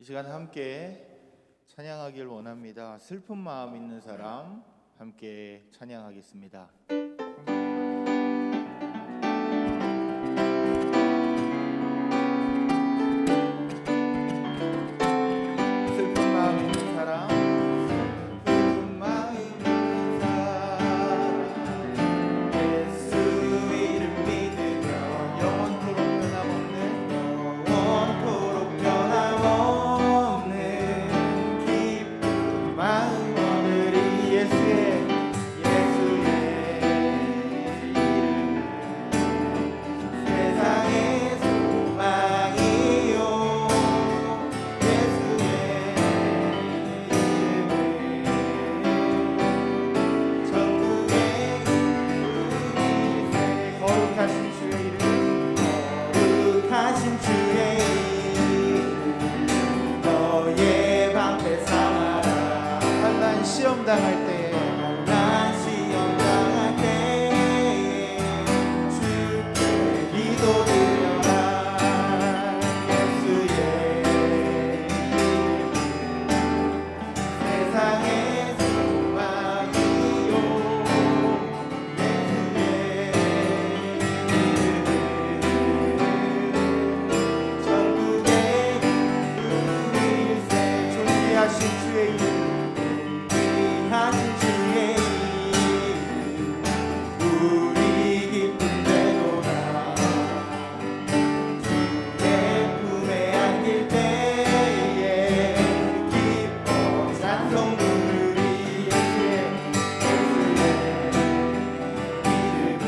시간 함께 찬양하길 원합니다. 슬픈 마음 있는 사람 함께 찬양하겠습니다. 슬픈 마음 있는 사람, 슬픈 마음 있는 사람, 예수 이름 믿으며 영원토록 변함없는 기쁜 마음 오늘이 예수의 세상의 소망이요 예수의 천국의 거룩하신 주의 이름 거룩하신 주의 이름 너의 방패 삼아라 환난 시험 당할 때에 주께 기도드려라 예수의 세상의 소망이요 천국의 은일세 존귀하신 주의 이름 존귀하신 주의 이름 우리 기쁨 되도다 주의 품에 안길 때에 기뻐 찬송 부르리 예수의 이름은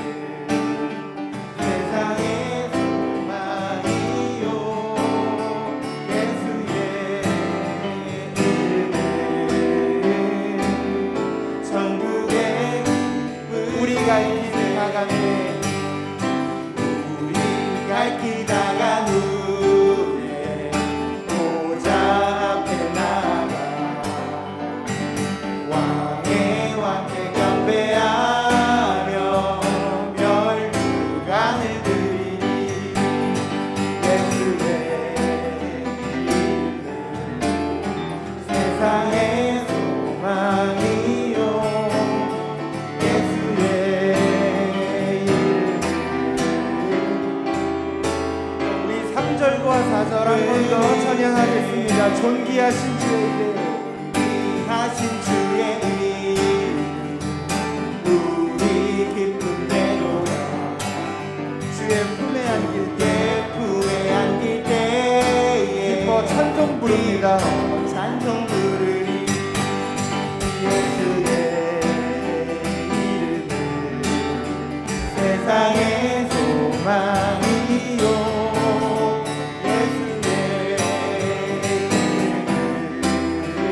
세상의 소망이요 예수의 이름은 천국의 우리 갈 길 다가네 우리 갈 길 다간 후에 보좌 앞에 나가 왕의 왕께 경배하며 멸류관을 드리니 예수의 이름은 세상의 소망이요 예수의 이름 우리 3절과 4절 한 번 더 찬양하겠습니다. 존귀하신 주의 이름 존귀하신 주의 이름 우리 기쁨 되도다 주의 품에 안길 때에 기뻐 찬송 부릅니다. 찬송 부르리 예수의 이름은 세상의 소망이요 예수의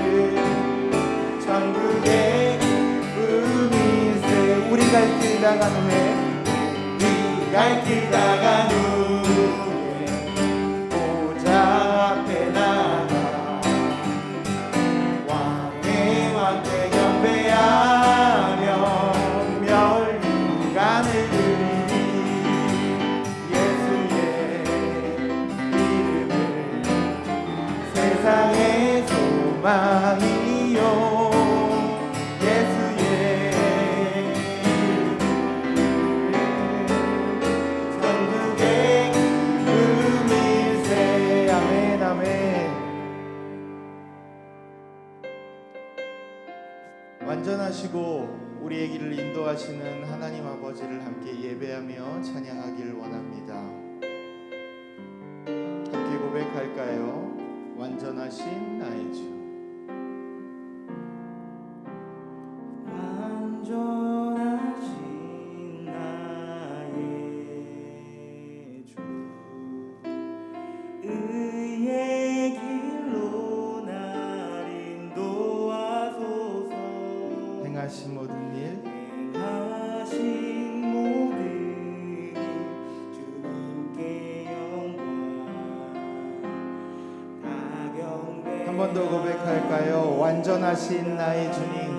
이름은 천국의 기쁨이세 우리 갈 길 다간 후에 우리 갈 길 다간 후에 보좌 앞에 나가 왕의 왕께 경배하며 멸류관을 드리니 예수의 이름은 세상의 소망이요 예수의 이름은 천국의 기쁨일세 아멘 아멘. 완전하시고 우리의 길을 인도하시는 하나님 아버지를 함께 예배하며 찬양하길 원합니다. 함께 고백할까요? 완전하신 나의 주 완전하신 나의 주 의의 길로 날 인도하소서 행하신 모든 일 주님께 영광 다 경배 한 번 더 고백할까요? 완전하신 나의 주님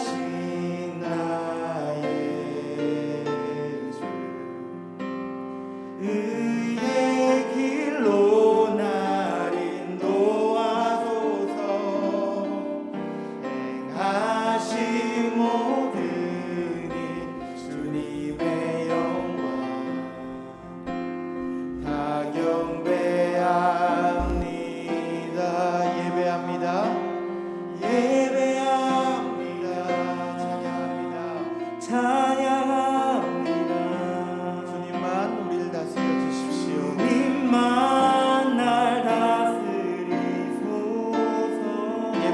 완전하신 나의 주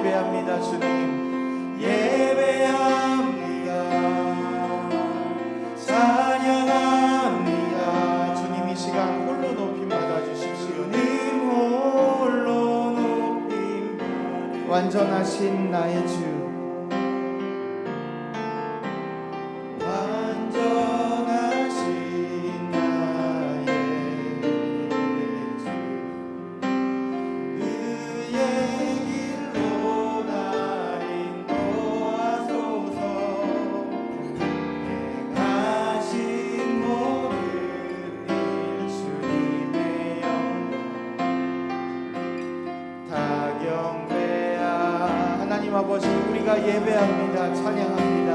예배합니다. 주님 예배합니다. 찬양합니다. 주님 이 시간 홀로 높임 받아주십시오. 주님 홀로 높임 완전하신 나의 주, 아버지 우리가 예배합니다. 찬양합니다.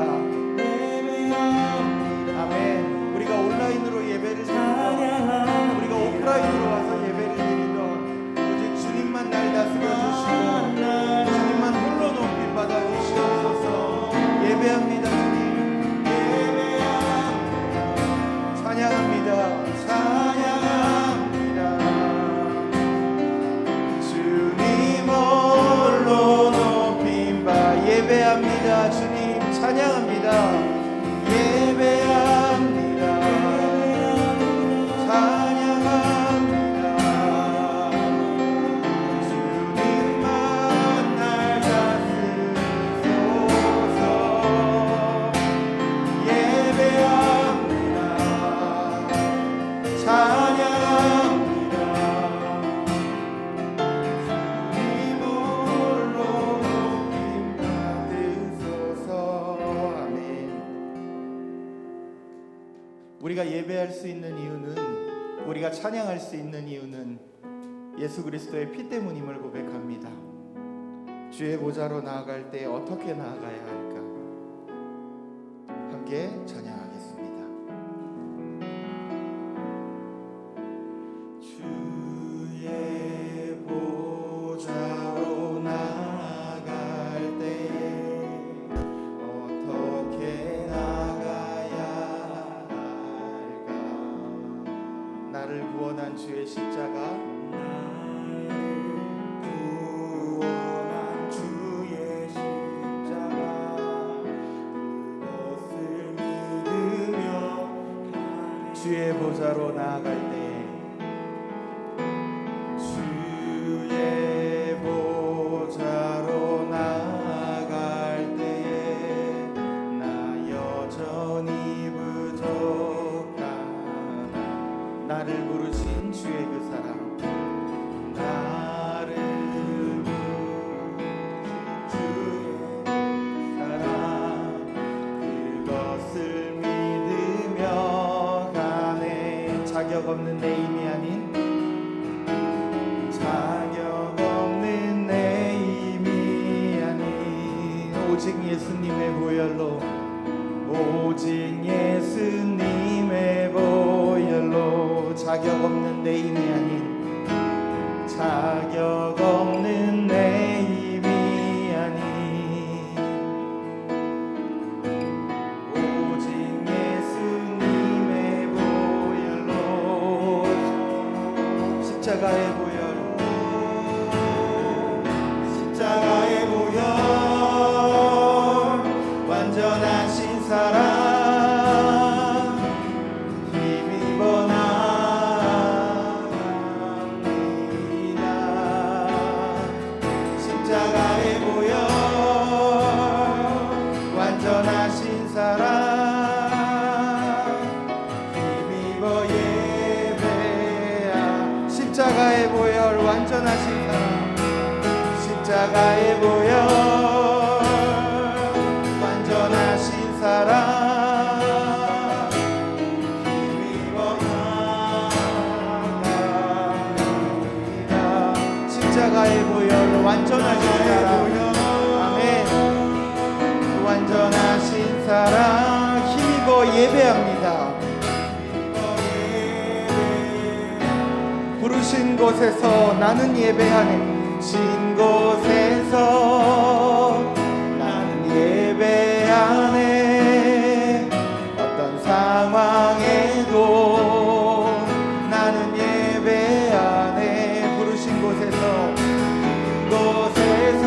아멘. 우리가 온라인으로 예배를 드리던, 우리가 오프라인으로 와서 예배를 드리던 오직 주님만 날 다스려 주시고 주님만 홀로 높임 받아 주시옵소서. 예배합니다. 주님 예배합니다. 찬양합니다. 찬양합니다. 주님 홀로 예배합니다. 주님 찬양합니다. 예배합니다. 찬양합니다. 주님만 날 다스리소서. 예배합니다. 찬양합니다. 주님 홀로 우리가 예배할 수 있는 이유는, 우리가 찬양할 수 있는 이유는 예수 그리스도의 피 때문임을 고백합니다. 주의 보좌로 나아갈 때 어떻게 나아가야 할까? 함께 찬양하겠습니다. 주의 보좌로 나아갈 때 어떻게 나를 구원한 주의 십자가, 나를 구원한 주의 십자가, 그것을 믿으며 주의 보좌로 나아갈 때, 주의 보좌로 나아갈 때에 나 여전히 부족하나 나를 부르신 주의 그 사랑, 나를 부르신 주의 사랑, 그것을 믿으며 가네. 자격 없는 내 힘이 아닌, 자격 없는 내 힘이 아닌 오직 예수님의 보혈로, 오직 예수님의 보혈로, 자격 없는 내 힘이 아닌, 자격 없는 내 힘이 아닌 오직 예수님의 보혈로, 십자가의 보혈, 십자가의 보혈, 완전하신 사랑 힘입어 나갑니다. 십자가의 보혈, 완전하신 사랑 힘입어 예배하. 십자가의 보혈, 완전하신 사랑, 십자가의 보혈, 완전하신 사랑 힘입어 나갑니다. 십자가의 보혈, 완전하신 사랑, 아멘. 완전하신 사랑 힘입어 예배합니다. 부르신 곳에서 나는 예배하네. 신 곳에서 나는 예배하네. 어떤 상황에도 나는 예배하네. 부르신 곳에서, 그곳에서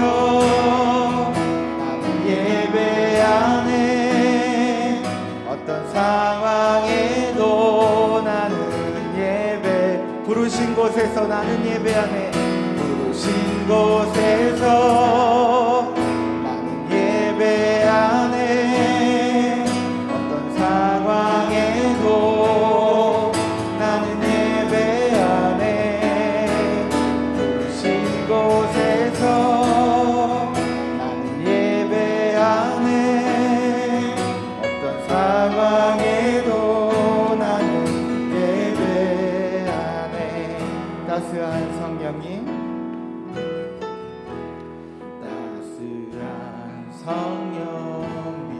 곳에서 나는 예배하네. 부르신 곳에서 나는 예배하네. 어떤 상황에도 나는 예배하네. 부르신 곳에서 나는 예배하네. 어떤 상황에도 나는 예배하네. 따스한 성령님, 따스한 성령님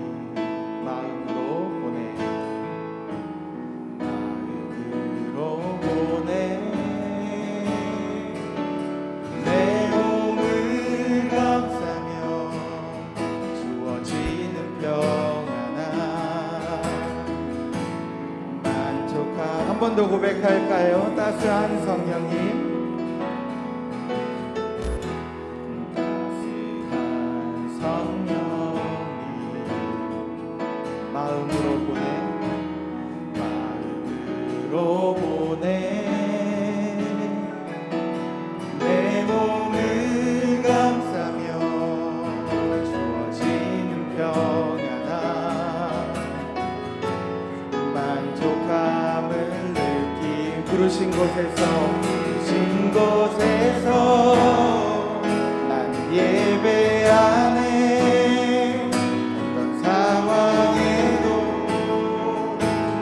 마음으로 보내, 마음으로 보내. 내 몸을 감싸며 주어지는 평안함 만족함. 한 번 더 고백할까요? 따스한 성령님, 따스한 성령님 마음으로 보내, 마음으로 보내. 내 몸을 감싸며 주어지는 평안함 만족함을 느끼. 부르신 곳에서, 부르신 곳에서 나는 예배하네. 어떤 상황에도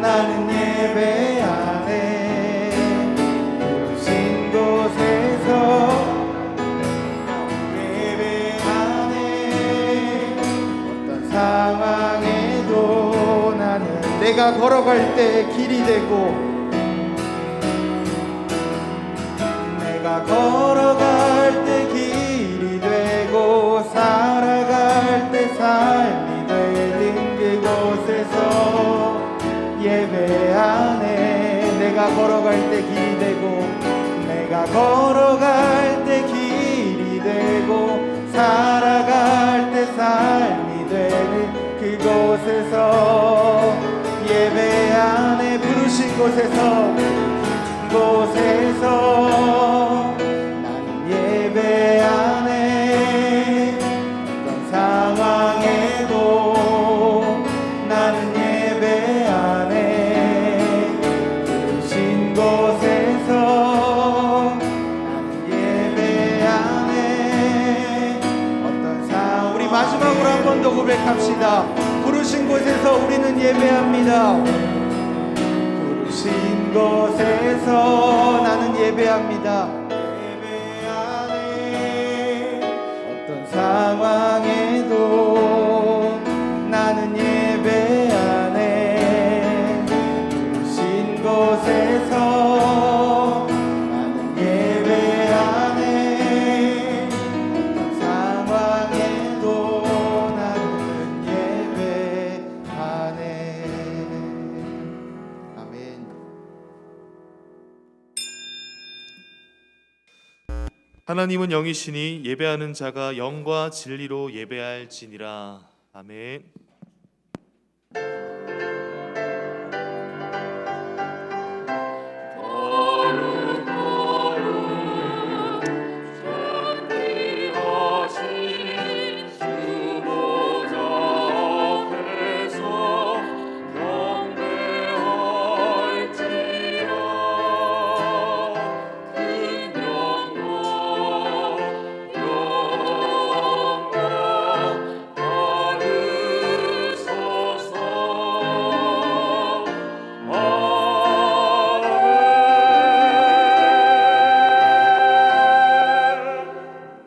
나는 예배하네. 부르신 곳에서 예배하네. 어떤 상황에도 나는 내가 걸어갈 때 길이 되고, 내가 걸어갈 때 길이 되고 살아갈 때 삶이 되는 그곳에서 예배하네. 내가 걸어갈 때 길이 되고, 내가 걸어갈 때 길이 되고 살아갈 때 삶이 되는 그곳에서 예배하네. 부르신 곳에서, 나는 예배하네. 어떤 상황에도 나는 예배하네. 부르신 곳에서 나는 예배하네. 어떤 상황. 우리 마지막으로 한 번 더 고백합시다. 부르신 곳에서 우리는 예배합니다. 부르신 곳에서 나는 예배합니다. 예배하네. 어떤 상황에도 나는 예배하네. 부르신 곳에서 나는 예배하네. 어떤 상황에도 나는 예배하네. 아멘. 하나님은 영이시니 예배하는 자가 영과 진리로 예배할지니라. 아멘.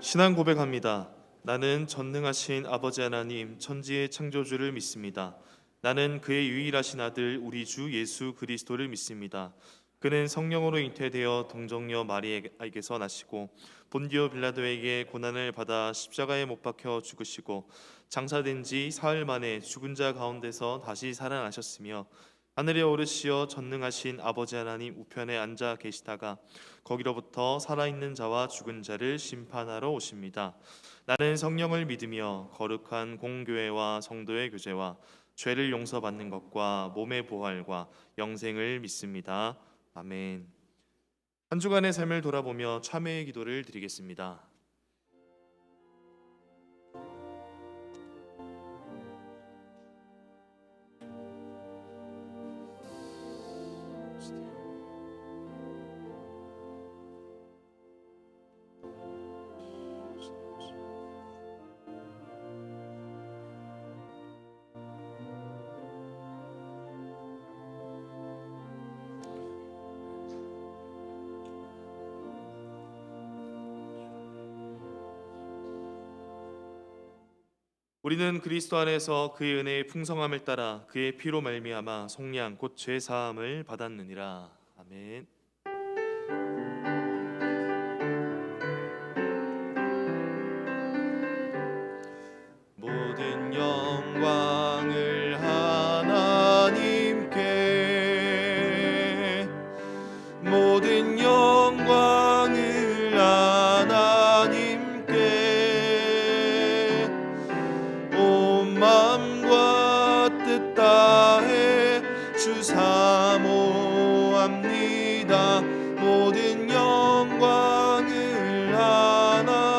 신앙 고백합니다. 나는 전능하신 아버지 하나님 천지의 창조주를 믿습니다. 나는 그의 유일하신 아들 우리 주 예수 그리스도를 믿습니다. 그는 성령으로 잉태되어 동정녀 마리아에게서 나시고 본디오 빌라도에게 고난을 받아 십자가에 못 박혀 죽으시고 장사된 지 사흘 만에 죽은 자 가운데서 다시 살아나셨으며 하늘에 오르시어 전능하신 아버지 하나님 우편에 앉아 계시다가 거기로부터 살아있는 자와 죽은 자를 심판하러 오십니다. 나는 성령을 믿으며 거룩한 공교회와 성도의 교제와 죄를 용서받는 것과 몸의 부활과 영생을 믿습니다. 아멘. 한 주간의 삶을 돌아보며 참회의 기도를 드리겠습니다. 우리는 그리스도 안에서 그의 은혜의 풍성함을 따라 그의 피로 말미암아 속량 곧 죄 사함을 받았느니라. 아멘. 모든 영광을 하나님께, 모든 영광을 하나님께, 온 마음과 뜻 다해 주 사모합니다. 모든 영광을 하나님께.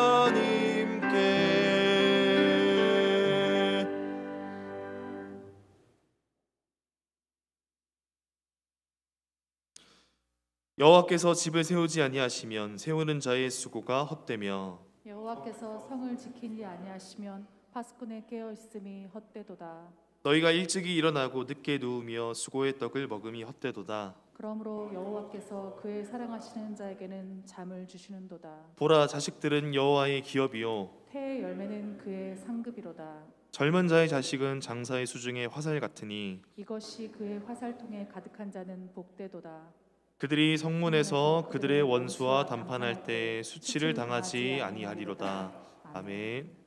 여호와께서 집을 세우지 아니하시면 세우는 자의 수고가 헛되며, 여호와께서 성을 지키지 아니하시면 파수꾼의 깨어 있음이 헛되도다. 너희가 일찍이 일어나고 늦게 누우며 수고의 떡을 먹음이 헛되도다. 그러므로 여호와께서 그의 사랑하시는 자에게는 잠을 주시는도다. 보라, 자식들은 여호와의 기업이요 태의 열매는 그의 상급이로다. 젊은 자의 자식은 장사의 수중의 화살 같으니, 이것이 그의 화살통에 가득한 자는 복되도다. 그들이 성문에서 그들의 원수와 담판할 때 수치를 당하지 아니하리로다. 아멘.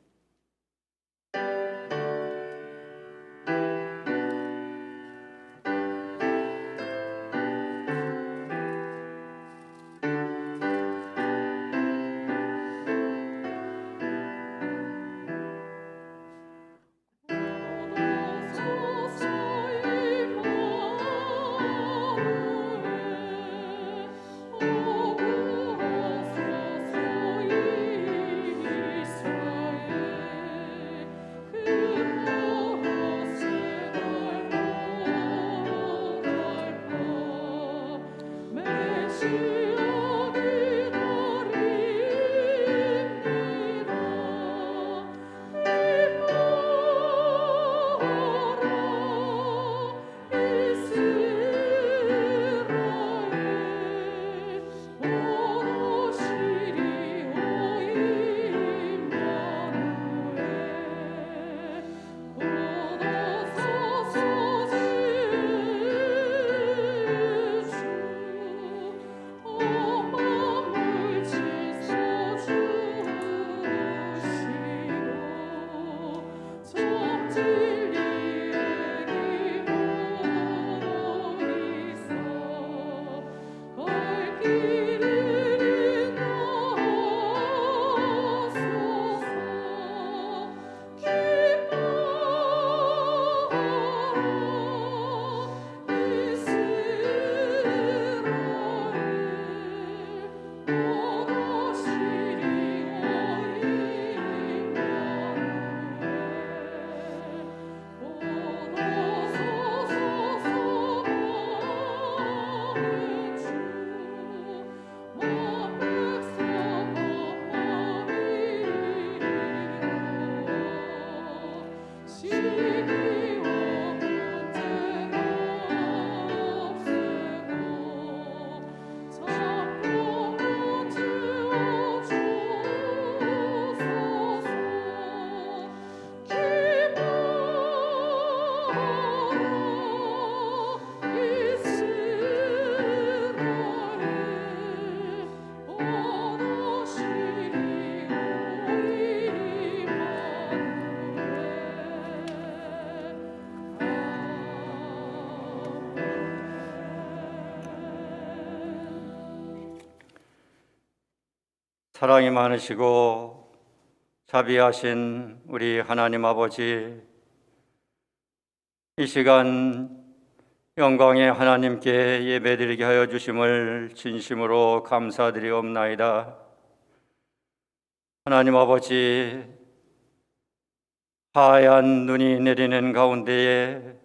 사랑이 많으시고 자비하신 우리 하나님 아버지, 이 시간 영광의 하나님께 예배드리게 하여 주심을 진심으로 감사드리옵나이다. 하나님 아버지, 하얀 눈이 내리는 가운데에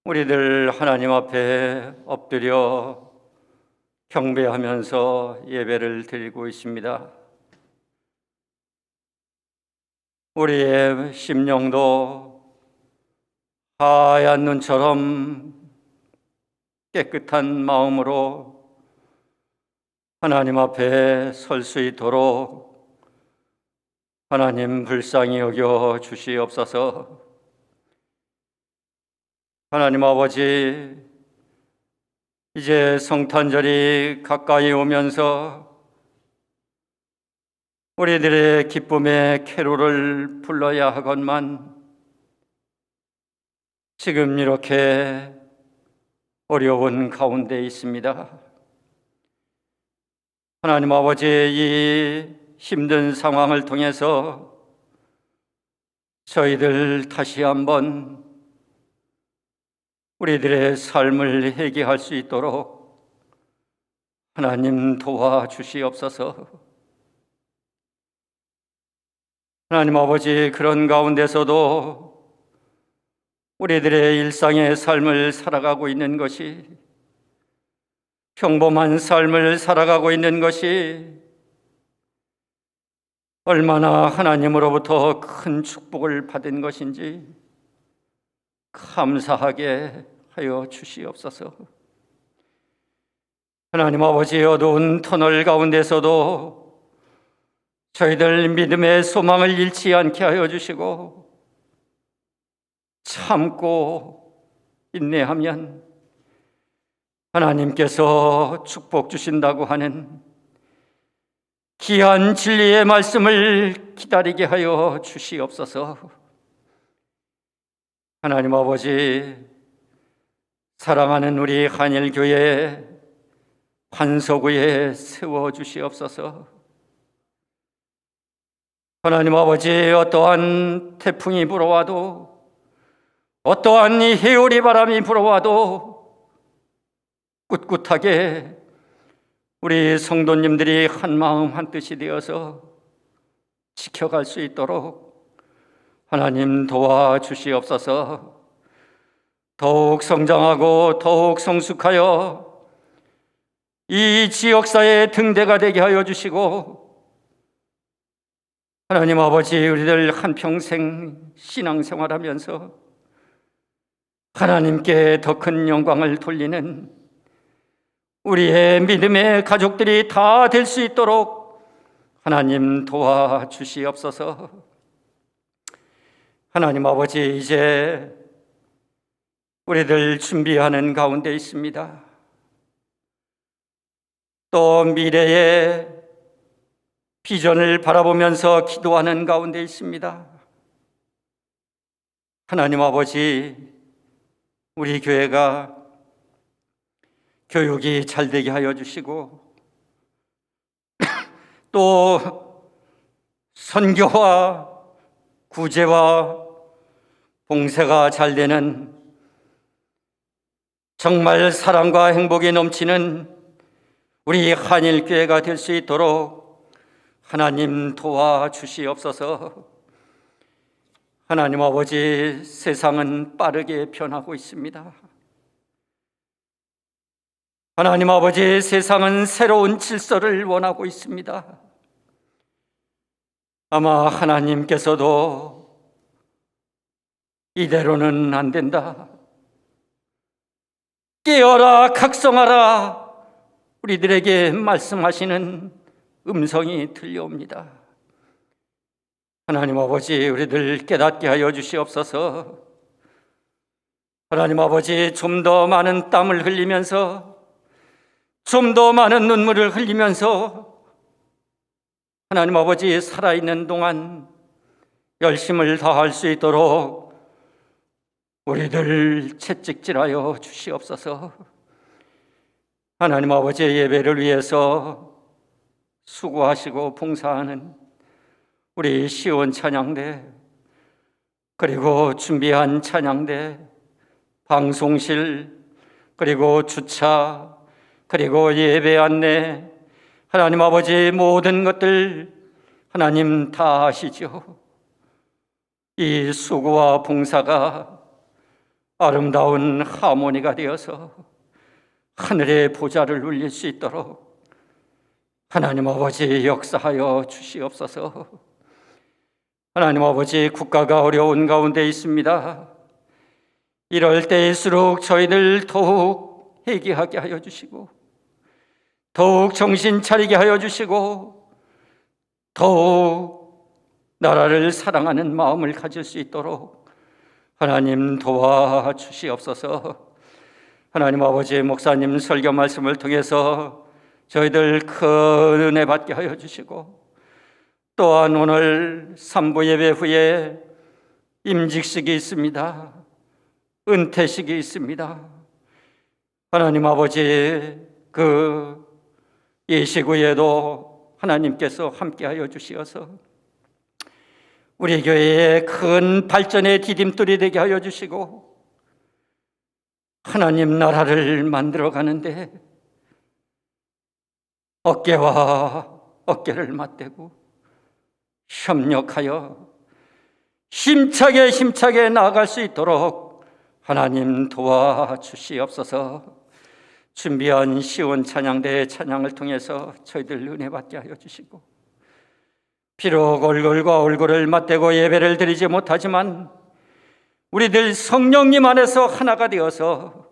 우리들 하나님 앞에 엎드려 경배하면서 예배를 드리고 있습니다. 우리의 심령도 하얀 눈처럼 깨끗한 마음으로 하나님 앞에 설 수 있도록 하나님 불쌍히 여겨 주시옵소서. 하나님 아버지, 이제 성탄절이 가까이 오면서 우리들의 기쁨의 캐롤을 불러야 하건만 지금 이렇게 어려운 가운데 있습니다. 하나님 아버지, 이 힘든 상황을 통해서 저희들 다시 한번 우리들의 삶을 회개할 수 있도록 하나님 도와주시옵소서. 하나님 아버지, 그런 가운데서도 우리들의 일상의 삶을 살아가고 있는 것이, 평범한 삶을 살아가고 있는 것이 얼마나 하나님으로부터 큰 축복을 받은 것인지 감사하게 하여 주시옵소서. 하나님 아버지, 어두운 터널 가운데서도 저희들 믿음의 소망을 잃지 않게 하여 주시고 참고 인내하면 하나님께서 축복 주신다고 하는 귀한 진리의 말씀을 기다리게 하여 주시옵소서. 하나님 아버지, 사랑하는 우리 한일교회 환소구에 세워주시옵소서. 하나님 아버지, 어떠한 태풍이 불어와도, 어떠한 이 해오리 바람이 불어와도 꿋꿋하게 우리 성도님들이 한마음 한뜻이 되어서 지켜갈 수 있도록 하나님 도와주시옵소서. 더욱 성장하고 더욱 성숙하여 이 지역사회의 등대가 되게 하여 주시고, 하나님 아버지, 우리들 한평생 신앙생활하면서 하나님께 더 큰 영광을 돌리는 우리의 믿음의 가족들이 다 될 수 있도록 하나님 도와주시옵소서. 하나님 아버지, 이제 우리들 준비하는 가운데 있습니다. 또 미래의 비전을 바라보면서 기도하는 가운데 있습니다. 하나님 아버지, 우리 교회가 교육이 잘 되게 하여 주시고, 또 선교와 구제와 봉사가 잘 되는 정말 사랑과 행복이 넘치는 우리 한일교회가 될 수 있도록 하나님 도와주시옵소서. 하나님 아버지, 세상은 빠르게 변하고 있습니다. 하나님 아버지, 세상은 새로운 질서를 원하고 있습니다. 아마 하나님께서도 이대로는 안 된다, 깨어라 각성하라, 우리들에게 말씀하시는 음성이 들려옵니다. 하나님 아버지, 우리들 깨닫게 하여 주시옵소서. 하나님 아버지, 좀 더 많은 땀을 흘리면서, 좀 더 많은 눈물을 흘리면서 하나님 아버지, 살아있는 동안 열심을 다할 수 있도록 우리들 채찍질하여 주시옵소서. 하나님 아버지의 예배를 위해서 수고하시고 봉사하는 우리 시온 찬양대, 그리고 준비한 찬양대, 방송실, 그리고 주차, 그리고 예배 안내, 하나님 아버지 모든 것들 하나님 다 아시죠. 이 수고와 봉사가 아름다운 하모니가 되어서 하늘의 보좌를 울릴 수 있도록 하나님 아버지 역사하여 주시옵소서. 하나님 아버지, 국가가 어려운 가운데 있습니다. 이럴 때일수록 저희들 더욱 회개하게 하여 주시고, 더욱 정신 차리게 하여 주시고, 더욱 나라를 사랑하는 마음을 가질 수 있도록 하나님 도와주시옵소서. 하나님 아버지, 목사님 설교 말씀을 통해서 저희들 큰 은혜 받게 하여 주시고, 또한 오늘 3부 예배 후에 임직식이 있습니다. 은퇴식이 있습니다. 하나님 아버지, 그 예식 후에도 하나님께서 함께하여 주시어서 우리 교회의 큰 발전의 디딤돌이 되게 하여 주시고, 하나님 나라를 만들어 가는데 어깨와 어깨를 맞대고 협력하여 힘차게 나아갈 수 있도록 하나님 도와주시옵소서. 준비한 시온 찬양대의 찬양을 통해서 저희들 은혜 받게 하여 주시고, 비록 얼굴과 얼굴을 맞대고 예배를 드리지 못하지만 우리들 성령님 안에서 하나가 되어서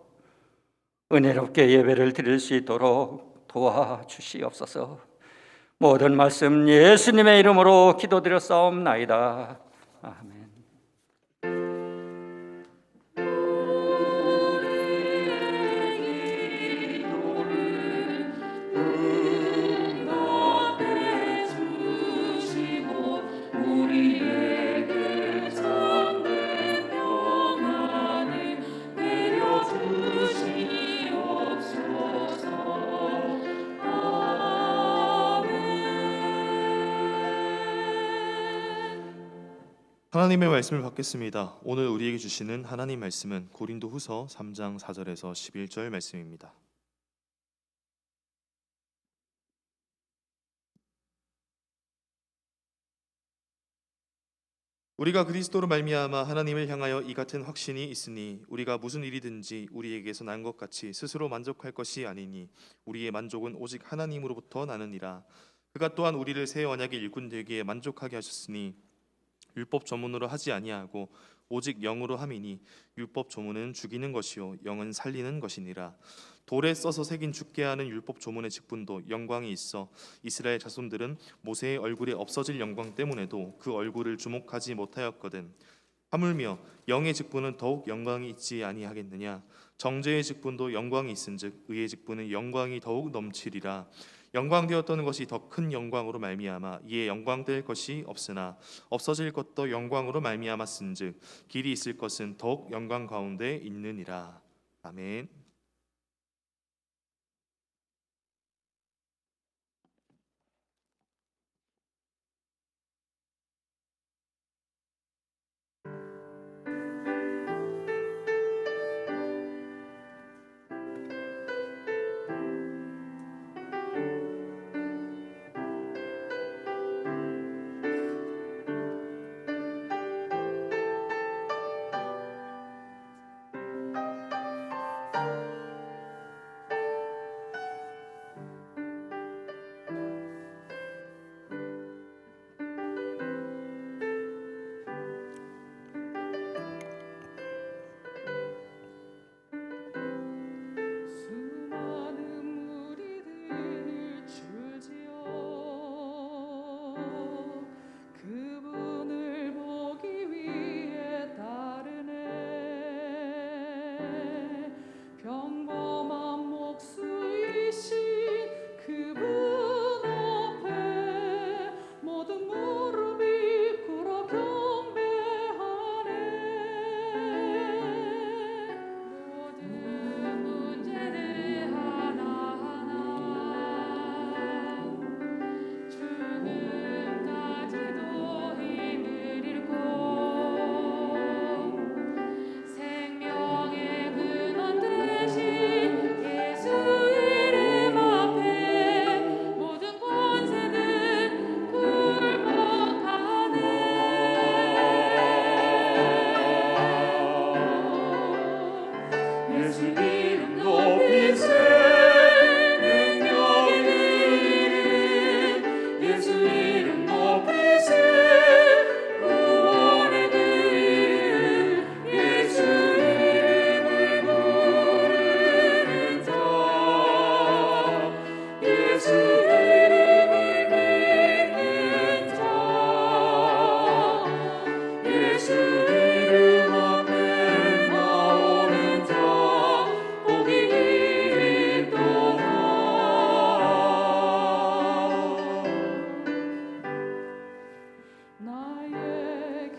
은혜롭게 예배를 드릴 수 있도록 도와주시옵소서. 모든 말씀 예수님의 이름으로 기도드렸사옵나이다. 아멘. 하나님의 말씀을 받겠습니다. 오늘 우리에게 주시는 하나님 말씀은 고린도후서 3장 4절에서 11절 말씀입니다. 우리가 그리스도로 말미암아 하나님을 향하여 이 같은 확신이 있으니 우리가 무슨 일이든지 우리에게서 난 것 같이 스스로 만족할 것이 아니니 우리의 만족은 오직 하나님으로부터 나느니라. 그가 또한 우리를 새 언약의 일꾼 되기에 만족하게 하셨으니 율법 조문으로 하지 아니하고 오직 영으로 함이니 율법 조문은 죽이는 것이요 영은 살리는 것이니라. 돌에 써서 새긴 죽게 하는 율법 조문의 직분도 영광이 있어 이스라엘 자손들은 모세의 얼굴에 없어질 영광 때문에도 그 얼굴을 주목하지 못하였거든. 하물며 영의 직분은 더욱 영광이 있지 아니하겠느냐. 정죄의 직분도 영광이 있은즉 의의 직분은 영광이 더욱 넘치리라. 영광되었던 것이 더 큰 영광으로 말미암아 이에 영광될 것이 없으나 없어질 것도 영광으로 말미암았은즉 길이 있을 것은 더욱 영광 가운데 있느니라. 아멘.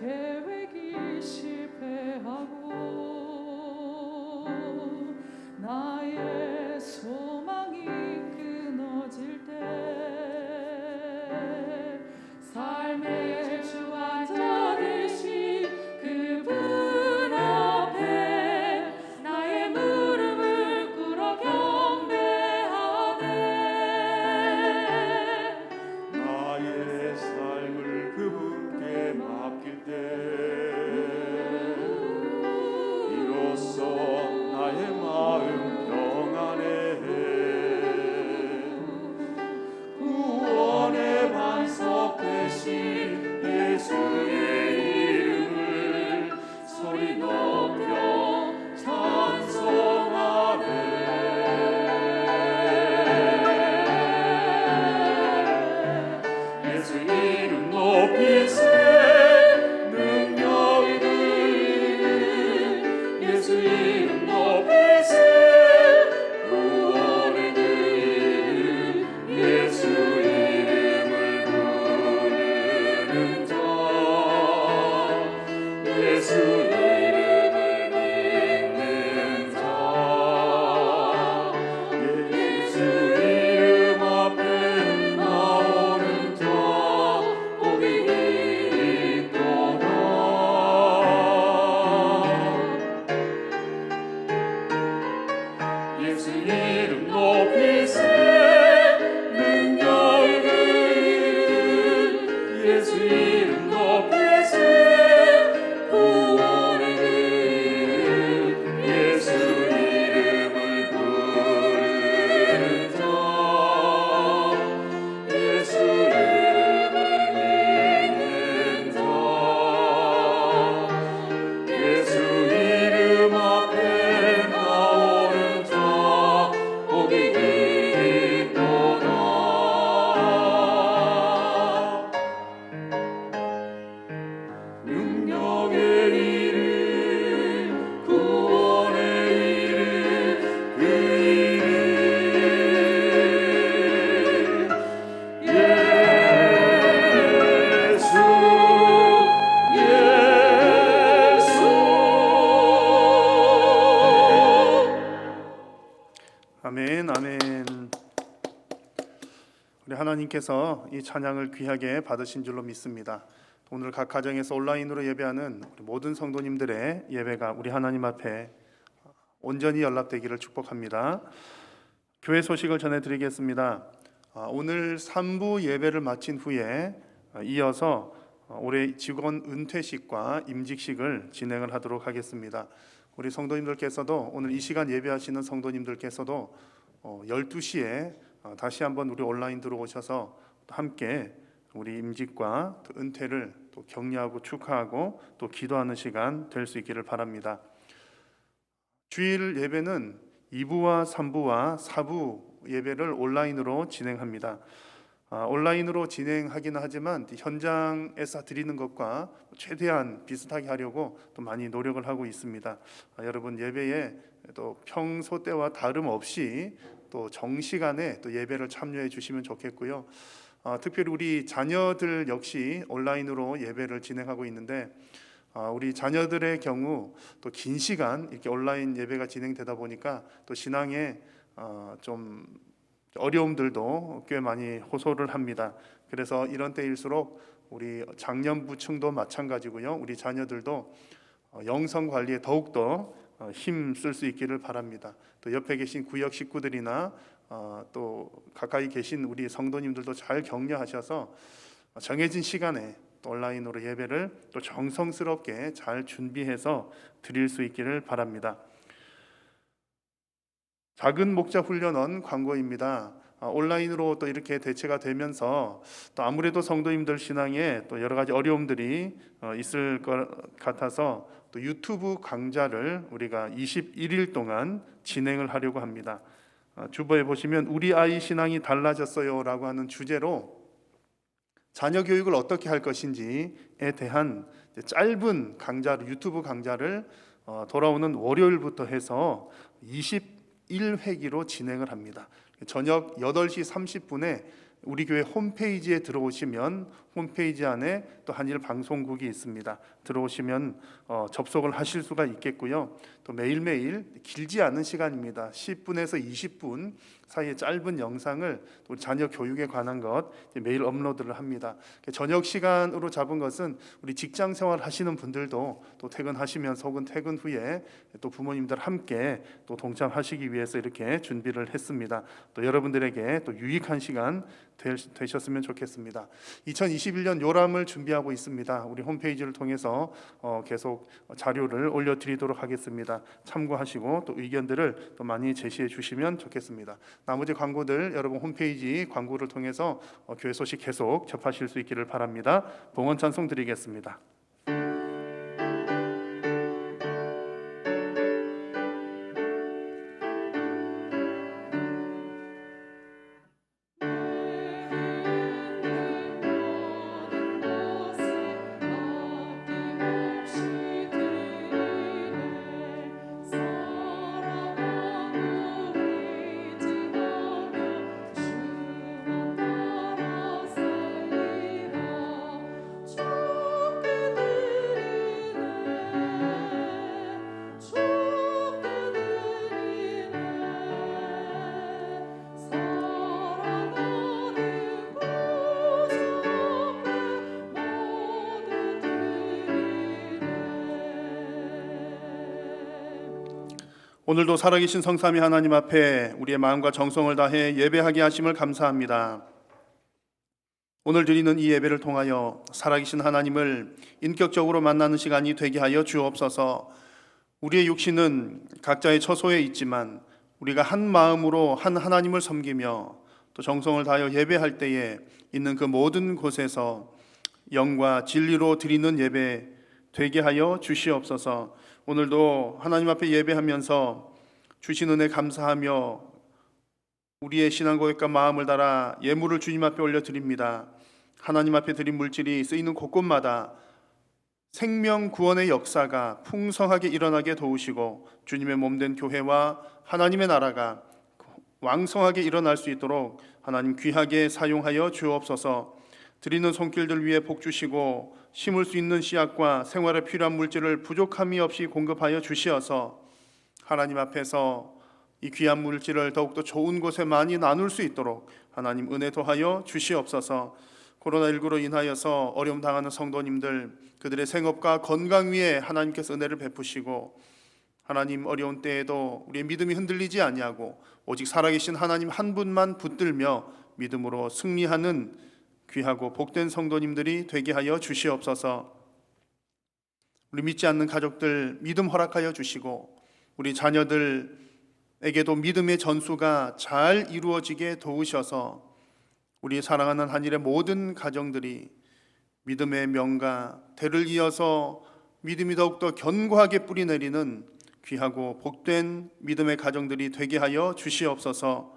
계획이 실패하고 나의 소망이 끊어질 때 삶의 주관자 되신 그분 앞에 나의 무릎을 꿇어 경배하네. 나의 삶을 그분께 맡길 때 이로써 나의 마음 평안해. 구원의 반석 되신 예수의 이름을 소리 높여 찬송하네. 예수 이름 높이세 능력이 그 예수 이름 높이세 구원의 그 이름 예수 이름을 부르는 자 예수 이름을 믿는 자 예수 이름 앞에 나오는 자 복이 있도다. 예수 이름 높이세 능력이 그 이름 예수 이름 높이세 구원의 그 이름 예수 이름을 부르는 자 예수 이름을 믿는 자 예수 이름 앞에 나오는 자 복이 있도다. 능력의 이름 구원의 이름 그 이름 예수 아멘, 아멘. 우리 하나님께서 이 찬양을 귀하게 받으신 줄로 믿습니다. 오늘 각 가정에서 온라인으로 예배하는 우리 모든 성도님들의 예배가 우리 하나님 앞에 온전히 연락되기를 축복합니다. 교회 소식을 전해드리겠습니다. 오늘 3부 예배를 마친 후에 이어서 올해 직원 은퇴식과 임직식을 진행을 하도록 하겠습니다. 우리 성도님들께서도 오늘 이 시간 예배하시는 성도님들께서도 12시에 다시 한번 우리 온라인 들어오셔서 함께 우리 임직과 또 은퇴를 또 격려하고 축하하고 또 기도하는 시간 될 수 있기를 바랍니다. 주일 예배는 2부와 3부와 4부 예배를 온라인으로 진행합니다. 온라인으로 진행하기는 하지만 현장에서 드리는 것과 최대한 비슷하게 하려고 또 많이 노력을 하고 있습니다. 여러분 예배에 또 평소 때와 다름없이 또 정시간에 또 예배를 참여해 주시면 좋겠고요. 특별히 우리 자녀들 역시 온라인으로 예배를 진행하고 있는데 우리 자녀들의 경우 또 긴 시간 이렇게 온라인 예배가 진행되다 보니까 또 신앙에 좀 어려움들도 꽤 많이 호소를 합니다. 그래서 이런 때일수록 우리 장년부층도 마찬가지고요. 우리 자녀들도 영성 관리에 더욱더 힘 쓸 수 있기를 바랍니다. 또 옆에 계신 구역 식구들이나 또 가까이 계신 우리 성도님들도 잘 격려하셔서 정해진 시간에 또 온라인으로 예배를 또 정성스럽게 잘 준비해서 드릴 수 있기를 바랍니다. 작은 목자 훈련원 광고입니다. 온라인으로 또 이렇게 대체가 되면서 또 아무래도 성도님들 신앙에 또 여러 가지 어려움들이 있을 것 같아서 또 유튜브 강좌를 우리가 21일 동안 진행을 하려고 합니다. 주보에 보시면 우리 아이 신앙이 달라졌어요 라고 하는 주제로 자녀 교육을 어떻게 할 것인지에 대한 짧은 강좌를 유튜브 강좌를 돌아오는 월요일부터 해서 21회기로 진행을 합니다. 저녁 8시 30분에 우리 교회 홈페이지에 들어오시면 홈페이지 안에 또 한일 방송국이 있습니다. 들어오시면 접속을 하실 수가 있겠고요. 또 매일매일 길지 않은 시간입니다. 10분에서 20분 사이의 짧은 영상을 또 자녀 교육에 관한 것 매일 업로드를 합니다. 저녁 시간으로 잡은 것은 우리 직장 생활 하시는 분들도 또 퇴근하시면서 혹은 퇴근 후에 또 부모님들 함께 또 동참하시기 위해서 이렇게 준비를 했습니다. 또 여러분들에게 또 유익한 시간 되셨으면 좋겠습니다. 2021년 요람을 준비하고 있습니다. 우리 홈페이지를 통해서 계속 자료를 올려드리도록 하겠습니다. 참고하시고 또 의견들을 또 많이 제시해 주시면 좋겠습니다. 나머지 광고들 여러분 홈페이지 광고를 통해서 교회 소식 계속 접하실 수 있기를 바랍니다. 봉헌 찬송 드리겠습니다. 오늘도 살아계신 성삼위 하나님 앞에 우리의 마음과 정성을 다해 예배하게 하심을 감사합니다. 오늘 드리는 이 예배를 통하여 살아계신 하나님을 인격적으로 만나는 시간이 되게 하여 주옵소서. 우리의 육신은 각자의 처소에 있지만 우리가 한 마음으로 한 하나님을 섬기며 또 정성을 다하여 예배할 때에 있는 그 모든 곳에서 영과 진리로 드리는 예배 되게 하여 주시옵소서. 오늘도 하나님 앞에 예배하면서 주신 은혜 감사하며 우리의 신앙 고백과 마음을 달아 예물을 주님 앞에 올려드립니다. 하나님 앞에 드린 물질이 쓰이는 곳곳마다 생명 구원의 역사가 풍성하게 일어나게 도우시고 주님의 몸된 교회와 하나님의 나라가 왕성하게 일어날 수 있도록 하나님 귀하게 사용하여 주옵소서. 드리는 손길들 위에 복 주시고 심을 수 있는 씨앗과 생활에 필요한 물질을 부족함이 없이 공급하여 주시어서 하나님 앞에서 이 귀한 물질을 더욱더 좋은 곳에 많이 나눌 수 있도록 하나님 은혜 더하여 주시옵소서. 코로나19로 인하여서 어려움 당하는 성도님들 그들의 생업과 건강 위에 하나님께서 은혜를 베푸시고 하나님 어려운 때에도 우리의 믿음이 흔들리지 아니하고 오직 살아계신 하나님 한 분만 붙들며 믿음으로 승리하는 귀하고 복된 성도님들이 되게 하여 주시옵소서. 우리 믿지 않는 가족들 믿음 허락하여 주시고 우리 자녀들에게도 믿음의 전수가 잘 이루어지게 도우셔서 우리 사랑하는 한일의 모든 가정들이 믿음의 명가 대를 이어서 믿음이 더욱더 견고하게 뿌리내리는 귀하고 복된 믿음의 가정들이 되게 하여 주시옵소서.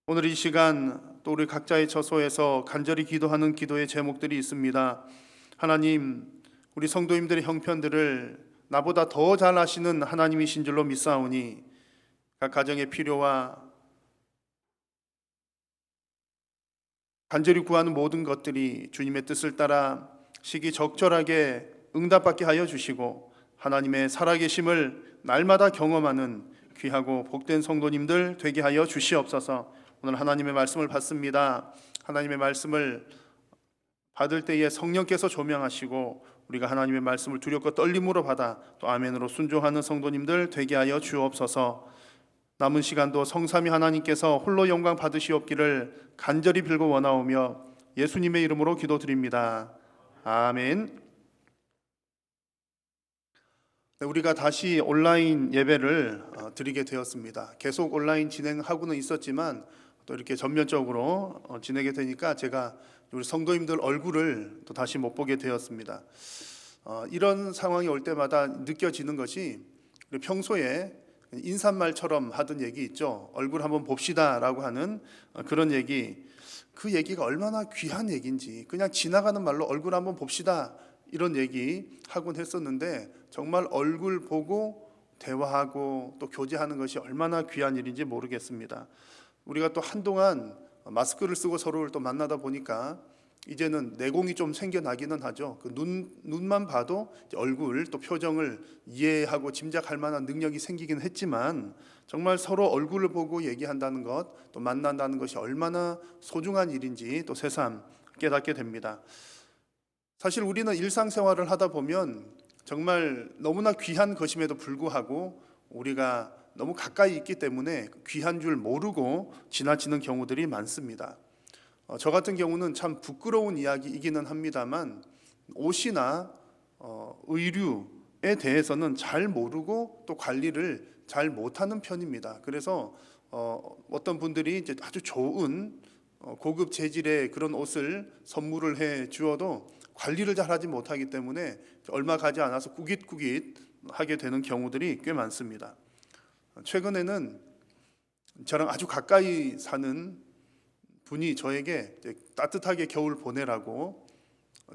오늘 이 시간 또 우리 각자의 처소에서 간절히 기도하는 기도의 제목들이 있습니다. 하나님, 우리 성도님들의 형편들을 나보다 더 잘 아시는 하나님이신 줄로 믿사오니 각 가정의 필요와 간절히 구하는 모든 것들이 주님의 뜻을 따라 시기적절하게 응답받게 하여 주시고 하나님의 살아계심을 날마다 경험하는 귀하고 복된 성도님들 되게 하여 주시옵소서. 오늘 하나님의 말씀을 받습니다. 하나님의 말씀을 받을 때에 성령께서 조명하시고 우리가 하나님의 말씀을 두렵고 떨림으로 받아 또 아멘으로 순종하는 성도님들 되게 하여 주옵소서. 남은 시간도 성삼위 하나님께서 홀로 영광 받으시옵기를 간절히 빌고 원하오며 예수님의 이름으로 기도드립니다. 아멘. 우리가 다시 온라인 예배를 드리게 되었습니다. 계속 온라인 진행하고는 있었지만 또 이렇게 전면적으로 지내게 되니까 제가 우리 성도님들 얼굴을 또 다시 못 보게 되었습니다. 이런 상황이 올 때마다 느껴지는 것이 우리 평소에 인사말처럼 하던 얘기 있죠. 얼굴 한번 봅시다라고 하는 그런 얘기. 그 얘기가 얼마나 귀한 얘기인지 그냥 지나가는 말로 얼굴 한번 봅시다 이런 얘기 하곤 했었는데 정말 얼굴 보고 대화하고 또 교제하는 것이 얼마나 귀한 일인지 모르겠습니다. 우리가 또 한동안 마스크를 쓰고 서로를 또 만나다 보니까 이제는 내공이 좀 생겨나기는 하죠. 그 눈만 봐도 이제 얼굴 또 표정을 이해하고 짐작할 만한 능력이 생기긴 했지만 정말 서로 얼굴을 보고 얘기한다는 것, 또 만난다는 것이 얼마나 소중한 일인지 또 새삼 깨닫게 됩니다. 사실 우리는 일상생활을 하다 보면 정말 너무나 귀한 것임에도 불구하고 우리가 너무 가까이 있기 때문에 귀한 줄 모르고 지나치는 경우들이 많습니다. 저 같은 경우는 참 부끄러운 이야기이기는 합니다만 옷이나 의류에 대해서는 잘 모르고 또 관리를 잘 못하는 편입니다. 그래서 어떤 분들이 이제 아주 좋은 고급 재질의 그런 옷을 선물을 해 주어도 관리를 잘 하지 못하기 때문에 얼마 가지 않아서 꾸깃꾸깃 하게 되는 경우들이 꽤 많습니다. 최근에는 저랑 아주 가까이 사는 분이 저에게 따뜻하게 겨울 보내라고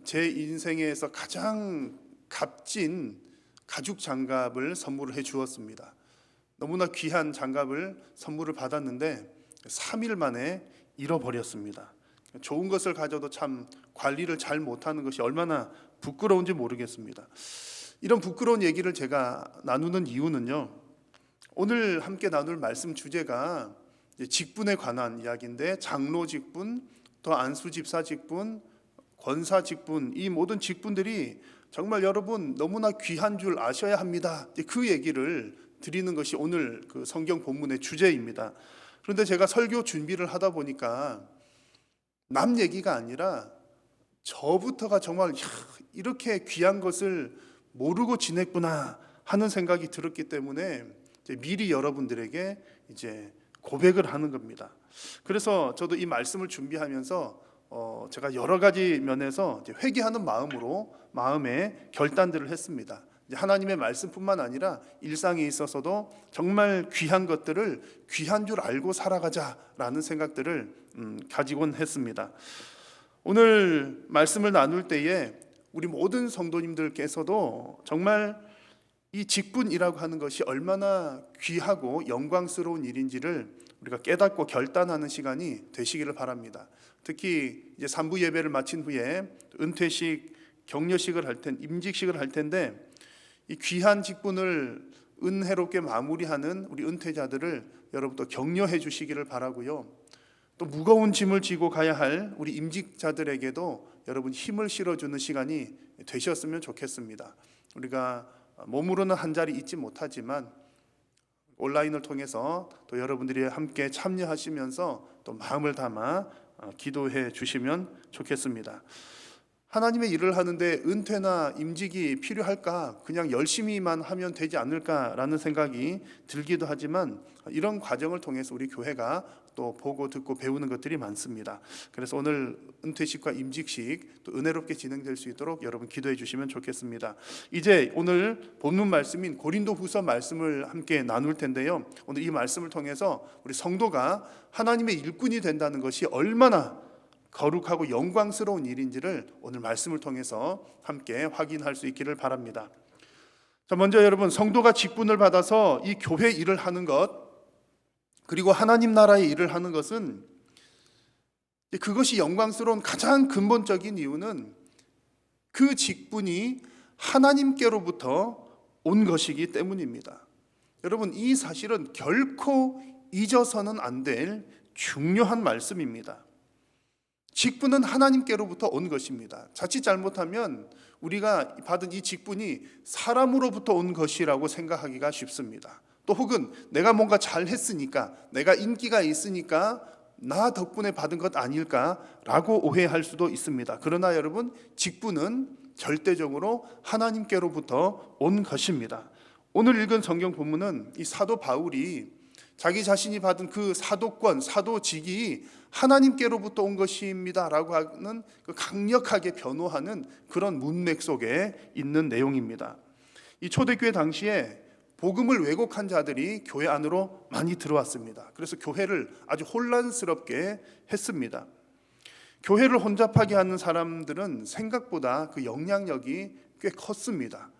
제 인생에서 가장 값진 가죽 장갑을 선물을 해 주었습니다. 너무나 귀한 장갑을 선물을 받았는데 3일 만에 잃어버렸습니다. 좋은 것을 가져도 참 관리를 잘 못하는 것이 얼마나 부끄러운지 모르겠습니다. 이런 부끄러운 얘기를 제가 나누는 이유는요, 오늘 함께 나눌 말씀 주제가 직분에 관한 이야기인데 장로 직분, 또 안수 집사 직분, 권사 직분, 이 모든 직분들이 정말 여러분 너무나 귀한 줄 아셔야 합니다. 그 얘기를 드리는 것이 오늘 그 성경 본문의 주제입니다. 그런데 제가 설교 준비를 하다 보니까 남 얘기가 아니라 저부터가 정말 이렇게 귀한 것을 모르고 지냈구나 하는 생각이 들었기 때문에 미리 여러분들에게 이제 고백을 하는 겁니다. 그래서 저도 이 말씀을 준비하면서 제가 여러 가지 면에서 이제 회개하는 마음으로 마음에 결단들을 했습니다. 이제 하나님의 말씀뿐만 아니라 일상에 있어서도 정말 귀한 것들을 귀한 줄 알고 살아가자라는 생각들을 가지곤 했습니다. 오늘 말씀을 나눌 때에 우리 모든 성도님들께서도 정말 이 직분이라고 하는 것이 얼마나 귀하고 영광스러운 일인지를 우리가 깨닫고 결단하는 시간이 되시기를 바랍니다. 특히 이제 3부 예배를 마친 후에 은퇴식, 격려식을 할 텐데, 임직식을 할 텐데 이 귀한 직분을 은혜롭게 마무리하는 우리 은퇴자들을 여러분 또 격려해 주시기를 바라고요. 또 무거운 짐을 지고 가야 할 우리 임직자들에게도 여러분 힘을 실어주는 시간이 되셨으면 좋겠습니다. 우리가 몸으로는 한 자리 있지 못하지만 온라인을 통해서 또 여러분들이 함께 참여하시면서 또 마음을 담아 기도해 주시면 좋겠습니다. 하나님의 일을 하는데 은퇴나 임직이 필요할까? 그냥 열심히만 하면 되지 않을까라는 생각이 들기도 하지만 이런 과정을 통해서 우리 교회가 또 보고 듣고 배우는 것들이 많습니다. 그래서 오늘 은퇴식과 임직식 또 은혜롭게 진행될 수 있도록 여러분 기도해 주시면 좋겠습니다. 이제 오늘 본문 말씀인 고린도후서 말씀을 함께 나눌 텐데요. 오늘 이 말씀을 통해서 우리 성도가 하나님의 일꾼이 된다는 것이 얼마나 거룩하고 영광스러운 일인지를 오늘 말씀을 통해서 함께 확인할 수 있기를 바랍니다. 자, 먼저 여러분 성도가 직분을 받아서 이 교회 일을 하는 것 그리고 하나님 나라의 일을 하는 것은 그것이 영광스러운 가장 근본적인 이유는 그 직분이 하나님께로부터 온 것이기 때문입니다. 여러분 이 사실은 결코 잊어서는 안 될 중요한 말씀입니다. 직분은 하나님께로부터 온 것입니다. 자칫 잘못하면 우리가 받은 이 직분이 사람으로부터 온 것이라고 생각하기가 쉽습니다. 또 혹은 내가 뭔가 잘했으니까, 내가 인기가 있으니까 나 덕분에 받은 것 아닐까라고 오해할 수도 있습니다. 그러나 여러분 직분은 절대적으로 하나님께로부터 온 것입니다. 오늘 읽은 성경 본문은 이 사도 바울이 자기 자신이 받은 그 사도권, 사도직이 하나님께로부터 온 것입니다라고 하는 그 강력하게 변호하는 그런 문맥 속에 있는 내용입니다. 이 초대교회 당시에 복음을 왜곡한 자들이 교회 안으로 많이 들어왔습니다. 그래서 교회를 아주 혼란스럽게 했습니다. 교회를 혼잡하게 하는 사람들은 생각보다 그 영향력이 꽤 컸습니다.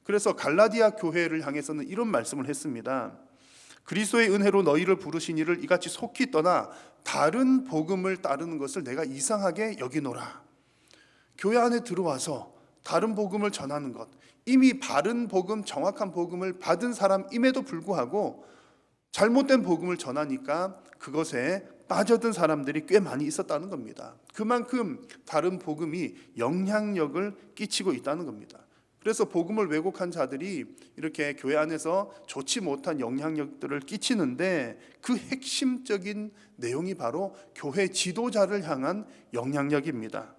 그래서 갈라디아 교회를 향해서는 이런 말씀을 했습니다. 그리스도의 은혜로 너희를 부르신 이를 이같이 속히 떠나 다른 복음을 따르는 것을 내가 이상하게 여기노라. 교회 안에 들어와서 다른 복음을 전하는 것, 이미 바른 복음, 정확한 복음을 받은 사람임에도 불구하고 잘못된 복음을 전하니까 그것에 빠져든 사람들이 꽤 많이 있었다는 겁니다. 그만큼 다른 복음이 영향력을 끼치고 있다는 겁니다. 그래서 복음을 왜곡한 자들이 이렇게 교회 안에서 좋지 못한 영향력들을 끼치는데 그 핵심적인 내용이 바로 교회 지도자를 향한 영향력입니다.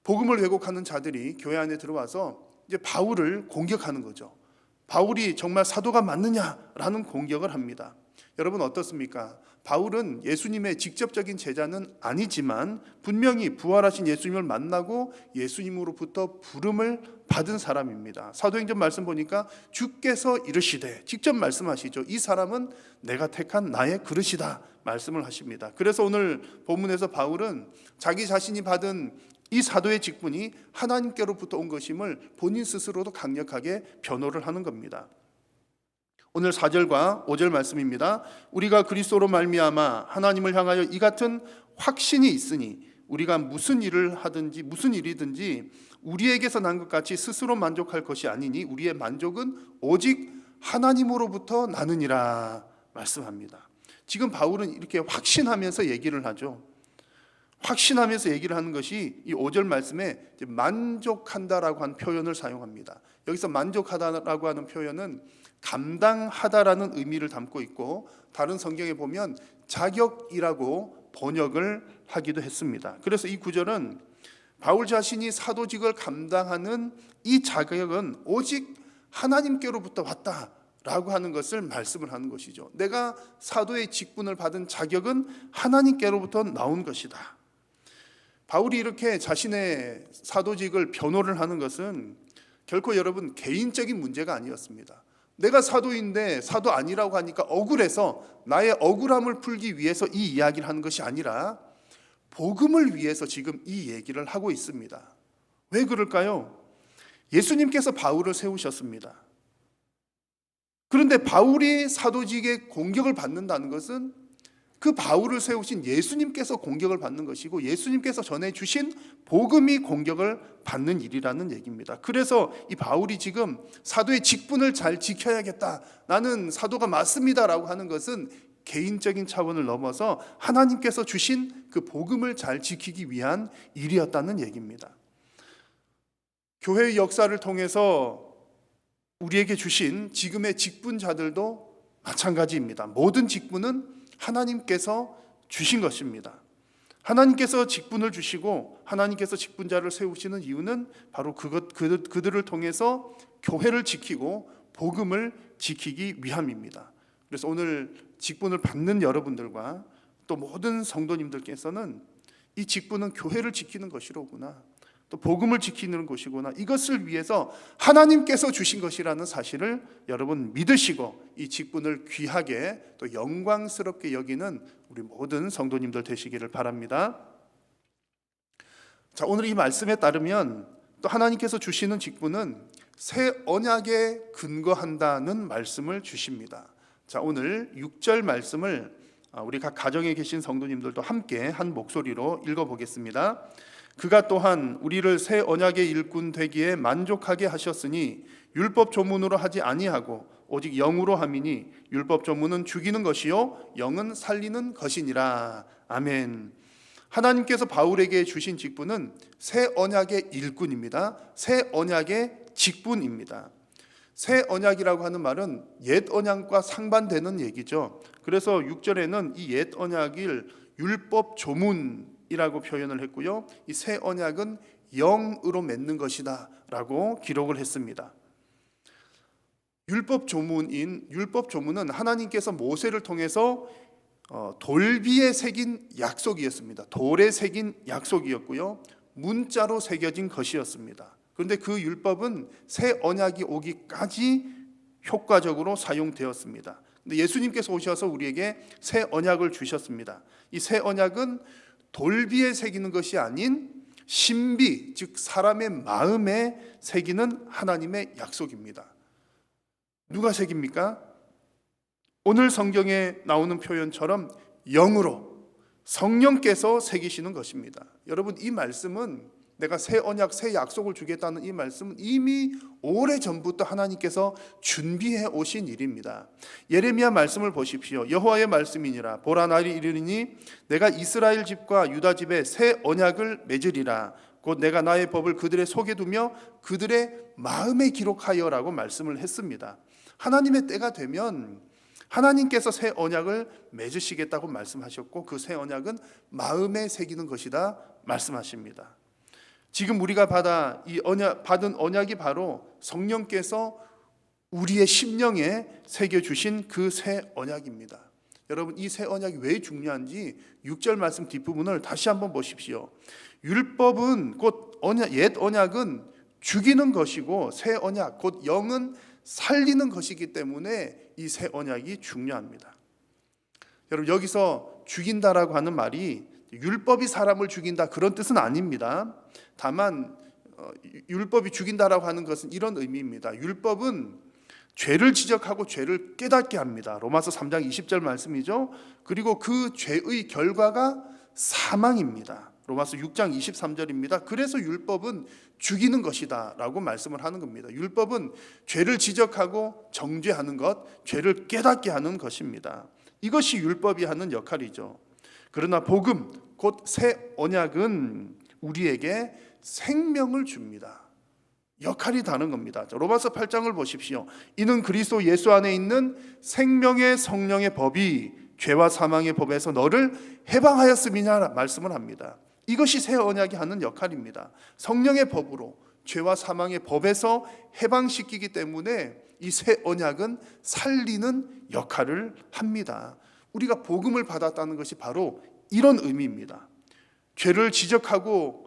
복음을 왜곡하는 자들이 교회 안에 들어와서 이제 바울을 공격하는 거죠. 바울이 정말 사도가 맞느냐라는 공격을 합니다. 여러분 어떻습니까? 바울은 예수님의 직접적인 제자는 아니지만 분명히 부활하신 예수님을 만나고 예수님으로부터 부름을 받은 사람입니다. 사도행전 말씀 보니까 주께서 이르시되, 직접 말씀하시죠. 이 사람은 내가 택한 나의 그릇이다 말씀을 하십니다. 그래서 오늘 본문에서 바울은 자기 자신이 받은 이 사도의 직분이 하나님께로부터 온 것임을 본인 스스로도 강력하게 변호를 하는 겁니다. 오늘 4절과 5절 말씀입니다. 우리가 그리스도로 말미암아 하나님을 향하여 이 같은 확신이 있으니 우리가 무슨 일을 하든지 무슨 일이든지 우리에게서 난 것 같이 스스로 만족할 것이 아니니 우리의 만족은 오직 하나님으로부터 나느니라 말씀합니다. 지금 바울은 이렇게 확신하면서 얘기를 하죠. 확신하면서 얘기를 하는 것이 이 5절 말씀에 만족한다라고 하는 표현을 사용합니다. 여기서 만족하다라고 하는 표현은 감당하다라는 의미를 담고 있고 다른 성경에 보면 자격이라고 번역을 하기도 했습니다. 그래서 이 구절은 바울 자신이 사도직을 감당하는 이 자격은 오직 하나님께로부터 왔다라고 하는 것을 말씀을 하는 것이죠. 내가 사도의 직분을 받은 자격은 하나님께로부터 나온 것이다. 바울이 이렇게 자신의 사도직을 변호를 하는 것은 결코 여러분 개인적인 문제가 아니었습니다. 내가 사도인데 사도 아니라고 하니까 억울해서 나의 억울함을 풀기 위해서 이 이야기를 하는 것이 아니라 복음을 위해서 지금 이 얘기를 하고 있습니다. 왜 그럴까요? 예수님께서 바울을 세우셨습니다. 그런데 바울이 사도직의 공격을 받는다는 것은 그 바울을 세우신 예수님께서 공격을 받는 것이고 예수님께서 전해주신 복음이 공격을 받는 일이라는 얘기입니다. 그래서 이 바울이 지금 사도의 직분을 잘 지켜야겠다, 나는 사도가 맞습니다라고 하는 것은 개인적인 차원을 넘어서 하나님께서 주신 그 복음을 잘 지키기 위한 일이었다는 얘기입니다. 교회의 역사를 통해서 우리에게 주신 지금의 직분자들도 마찬가지입니다. 모든 직분은 하나님께서 주신 것입니다. 하나님께서 직분을 주시고 하나님께서 직분자를 세우시는 이유는 바로 그들을 통해서 교회를 지키고 복음을 지키기 위함입니다. 그래서 오늘 직분을 받는 여러분들과 또 모든 성도님들께서는 이 직분은 교회를 지키는 것이로구나, 또 복음을 지키는 것이구나, 이것을 위해서 하나님께서 주신 것이라는 사실을 여러분 믿으시고 이 직분을 귀하게 또 영광스럽게 여기는 우리 모든 성도님들 되시기를 바랍니다. 자, 오늘 이 말씀에 따르면 또 하나님께서 주시는 직분은 새 언약에 근거한다는 말씀을 주십니다. 자, 오늘 6절 말씀을 우리 각 가정에 계신 성도님들도 함께 한 목소리로 읽어보겠습니다. 그가 또한 우리를 새 언약의 일꾼 되기에 만족하게 하셨으니 율법 조문으로 하지 아니하고 오직 영으로 함이니 율법 조문은 죽이는 것이요 영은 살리는 것이니라. 아멘. 하나님께서 바울에게 주신 직분은 새 언약의 일꾼입니다. 새 언약의 직분입니다. 새 언약이라고 하는 말은 옛 언약과 상반되는 얘기죠. 그래서 6절에는 이 옛 언약을 율법 조문이라고 표현을 했고요, 이 새 언약은 영으로 맺는 것이다 라고 기록을 했습니다. 율법 조문은 하나님께서 모세를 통해서 돌비에 새긴 약속이었습니다. 돌에 새긴 약속이었고요, 문자로 새겨진 것이었습니다. 그런데 그 율법은 새 언약이 오기까지 효과적으로 사용되었습니다. 근데 예수님께서 오셔서 우리에게 새 언약을 주셨습니다. 이 새 언약은 돌비에 새기는 것이 아닌 신비, 즉 사람의 마음에 새기는 하나님의 약속입니다. 누가 새깁니까? 오늘 성경에 나오는 표현처럼 영으로 성령께서 새기시는 것입니다. 여러분, 이 말씀은 내가 새 언약, 새 약속을 주겠다는 이 말씀은 이미 오래전부터 하나님께서 준비해 오신 일입니다. 예레미야 말씀을 보십시오. 여호와의 말씀이니라. 보라, 날이 이르리니 내가 이스라엘 집과 유다 집에 새 언약을 맺으리라. 곧 내가 나의 법을 그들의 속에 두며 그들의 마음에 기록하여라고 말씀을 했습니다. 하나님의 때가 되면 하나님께서 새 언약을 맺으시겠다고 말씀하셨고, 그 새 언약은 마음에 새기는 것이다 말씀하십니다. 지금 우리가 받은 언약이 바로 성령께서 우리의 심령에 새겨주신 그 새 언약입니다. 여러분, 이 새 언약이 왜 중요한지 6절 말씀 뒷부분을 다시 한번 보십시오. 율법은 곧 옛 언약은 죽이는 것이고, 새 언약 곧 영은 살리는 것이기 때문에 이 새 언약이 중요합니다. 여러분, 여기서 죽인다라고 하는 말이 율법이 사람을 죽인다 그런 뜻은 아닙니다. 다만 율법이 죽인다라고 하는 것은 이런 의미입니다. 율법은 죄를 지적하고 죄를 깨닫게 합니다. 로마서 3장 20절 말씀이죠. 그리고 그 죄의 결과가 사망입니다. 로마서 6장 23절입니다. 그래서 율법은 죽이는 것이다 라고 말씀을 하는 겁니다. 율법은 죄를 지적하고 정죄하는 것, 죄를 깨닫게 하는 것입니다. 이것이 율법이 하는 역할이죠. 그러나 복음, 곧 새 언약은 우리에게 생명을 줍니다. 역할이 다른 겁니다. 로마서 8장을 보십시오. 이는 그리스도 예수 안에 있는 생명의 성령의 법이 죄와 사망의 법에서 너를 해방하였음이냐 말씀을 합니다. 이것이 새 언약이 하는 역할입니다. 성령의 법으로 죄와 사망의 법에서 해방시키기 때문에 이 새 언약은 살리는 역할을 합니다. 우리가 복음을 받았다는 것이 바로 이런 의미입니다. 죄를 지적하고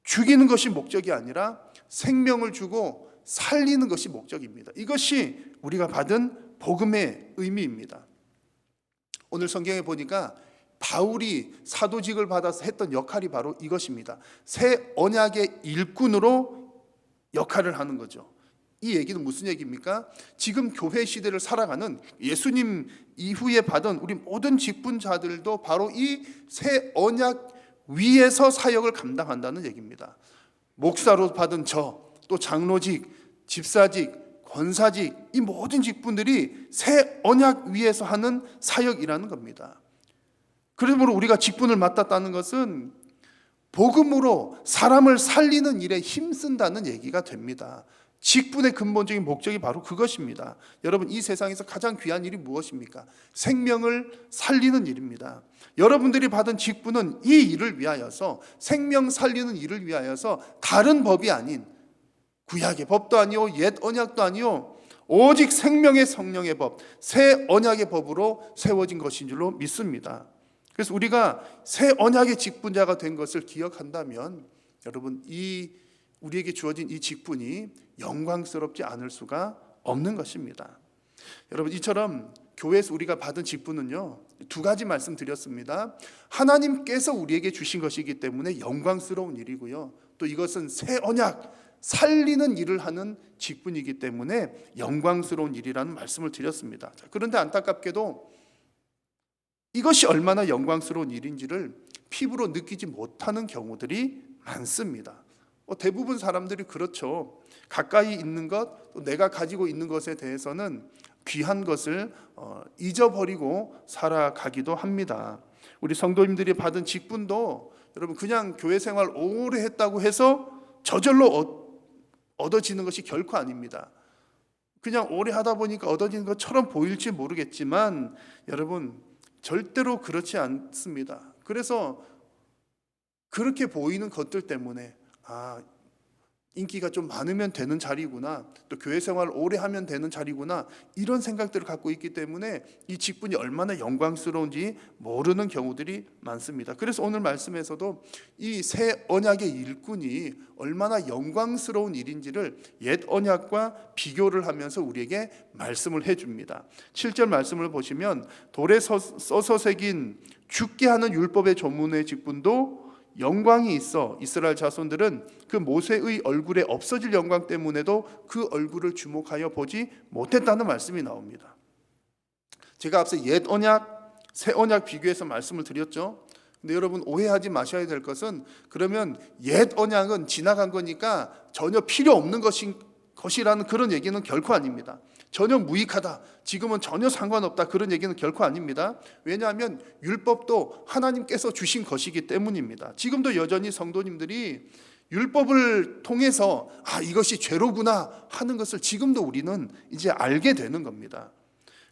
죽이는 것이 목적이 아니라 생명을 주고 살리는 것이 목적입니다. 이것이 우리가 받은 복음의 의미입니다. 오늘 성경에 보니까 바울이 사도직을 받아서 했던 역할이 바로 이것입니다. 새 언약의 일꾼으로 역할을 하는 거죠. 이 얘기는 무슨 얘기입니까? 지금 교회 시대를 살아가는 예수님 이후에 받은 우리 모든 직분자들도 바로 이 새 언약 위에서 사역을 감당한다는 얘기입니다. 목사로 받은 또 장로직, 집사직, 권사직, 이 모든 직분들이 새 언약 위에서 하는 사역이라는 겁니다. 그러므로 우리가 직분을 맡았다는 것은 복음으로 사람을 살리는 일에 힘쓴다는 얘기가 됩니다. 직분의 근본적인 목적이 바로 그것입니다. 여러분, 이 세상에서 가장 귀한 일이 무엇입니까? 생명을 살리는 일입니다. 여러분들이 받은 직분은 이 일을 위하여서, 생명 살리는 일을 위하여서 다른 법이 아닌 구약의 법도 아니요 옛 언약도 아니요 오직 생명의 성령의 법, 새 언약의 법으로 세워진 것인 줄로 믿습니다. 그래서 우리가 새 언약의 직분자가 된 것을 기억한다면 여러분, 우리에게 주어진 이 직분이 영광스럽지 않을 수가 없는 것입니다. 여러분, 이처럼 교회에서 우리가 받은 직분은요, 두 가지 말씀드렸습니다. 하나님께서 우리에게 주신 것이기 때문에 영광스러운 일이고요, 또 이것은 새 언약 살리는 일을 하는 직분이기 때문에 영광스러운 일이라는 말씀을 드렸습니다. 그런데 안타깝게도 이것이 얼마나 영광스러운 일인지를 피부로 느끼지 못하는 경우들이 많습니다. 대부분 사람들이 그렇죠. 가까이 있는 것, 또 내가 가지고 있는 것에 대해서는 귀한 것을 잊어버리고 살아가기도 합니다. 우리 성도님들이 받은 직분도 여러분, 그냥 교회 생활 오래 했다고 해서 저절로 얻어지는 것이 결코 아닙니다. 그냥 오래 하다 보니까 얻어지는 것처럼 보일지 모르겠지만 여러분, 절대로 그렇지 않습니다. 그래서 그렇게 보이는 것들 때문에 인기가 좀 많으면 되는 자리구나, 또 교회 생활 오래 하면 되는 자리구나, 이런 생각들을 갖고 있기 때문에 이 직분이 얼마나 영광스러운지 모르는 경우들이 많습니다. 그래서 오늘 말씀에서도 이 새 언약의 일꾼이 얼마나 영광스러운 일인지를 옛 언약과 비교를 하면서 우리에게 말씀을 해줍니다. 7절 말씀을 보시면 돌에 써서 새긴 죽게 하는 율법의 조문의 직분도 영광이 있어 이스라엘 자손들은 그 모세의 얼굴에 없어질 영광 때문에도 그 얼굴을 주목하여 보지 못했다는 말씀이 나옵니다. 제가 앞서 옛 언약, 새 언약 비교해서 말씀을 드렸죠. 근데 여러분 오해하지 마셔야 될 것은, 그러면 옛 언약은 지나간 거니까 전혀 필요 없는 것이라는 그런 얘기는 결코 아닙니다. 전혀 무익하다, 지금은 전혀 상관없다, 그런 얘기는 결코 아닙니다. 왜냐하면 율법도 하나님께서 주신 것이기 때문입니다. 지금도 여전히 성도님들이 율법을 통해서 이것이 죄로구나 하는 것을 지금도 우리는 이제 알게 되는 겁니다.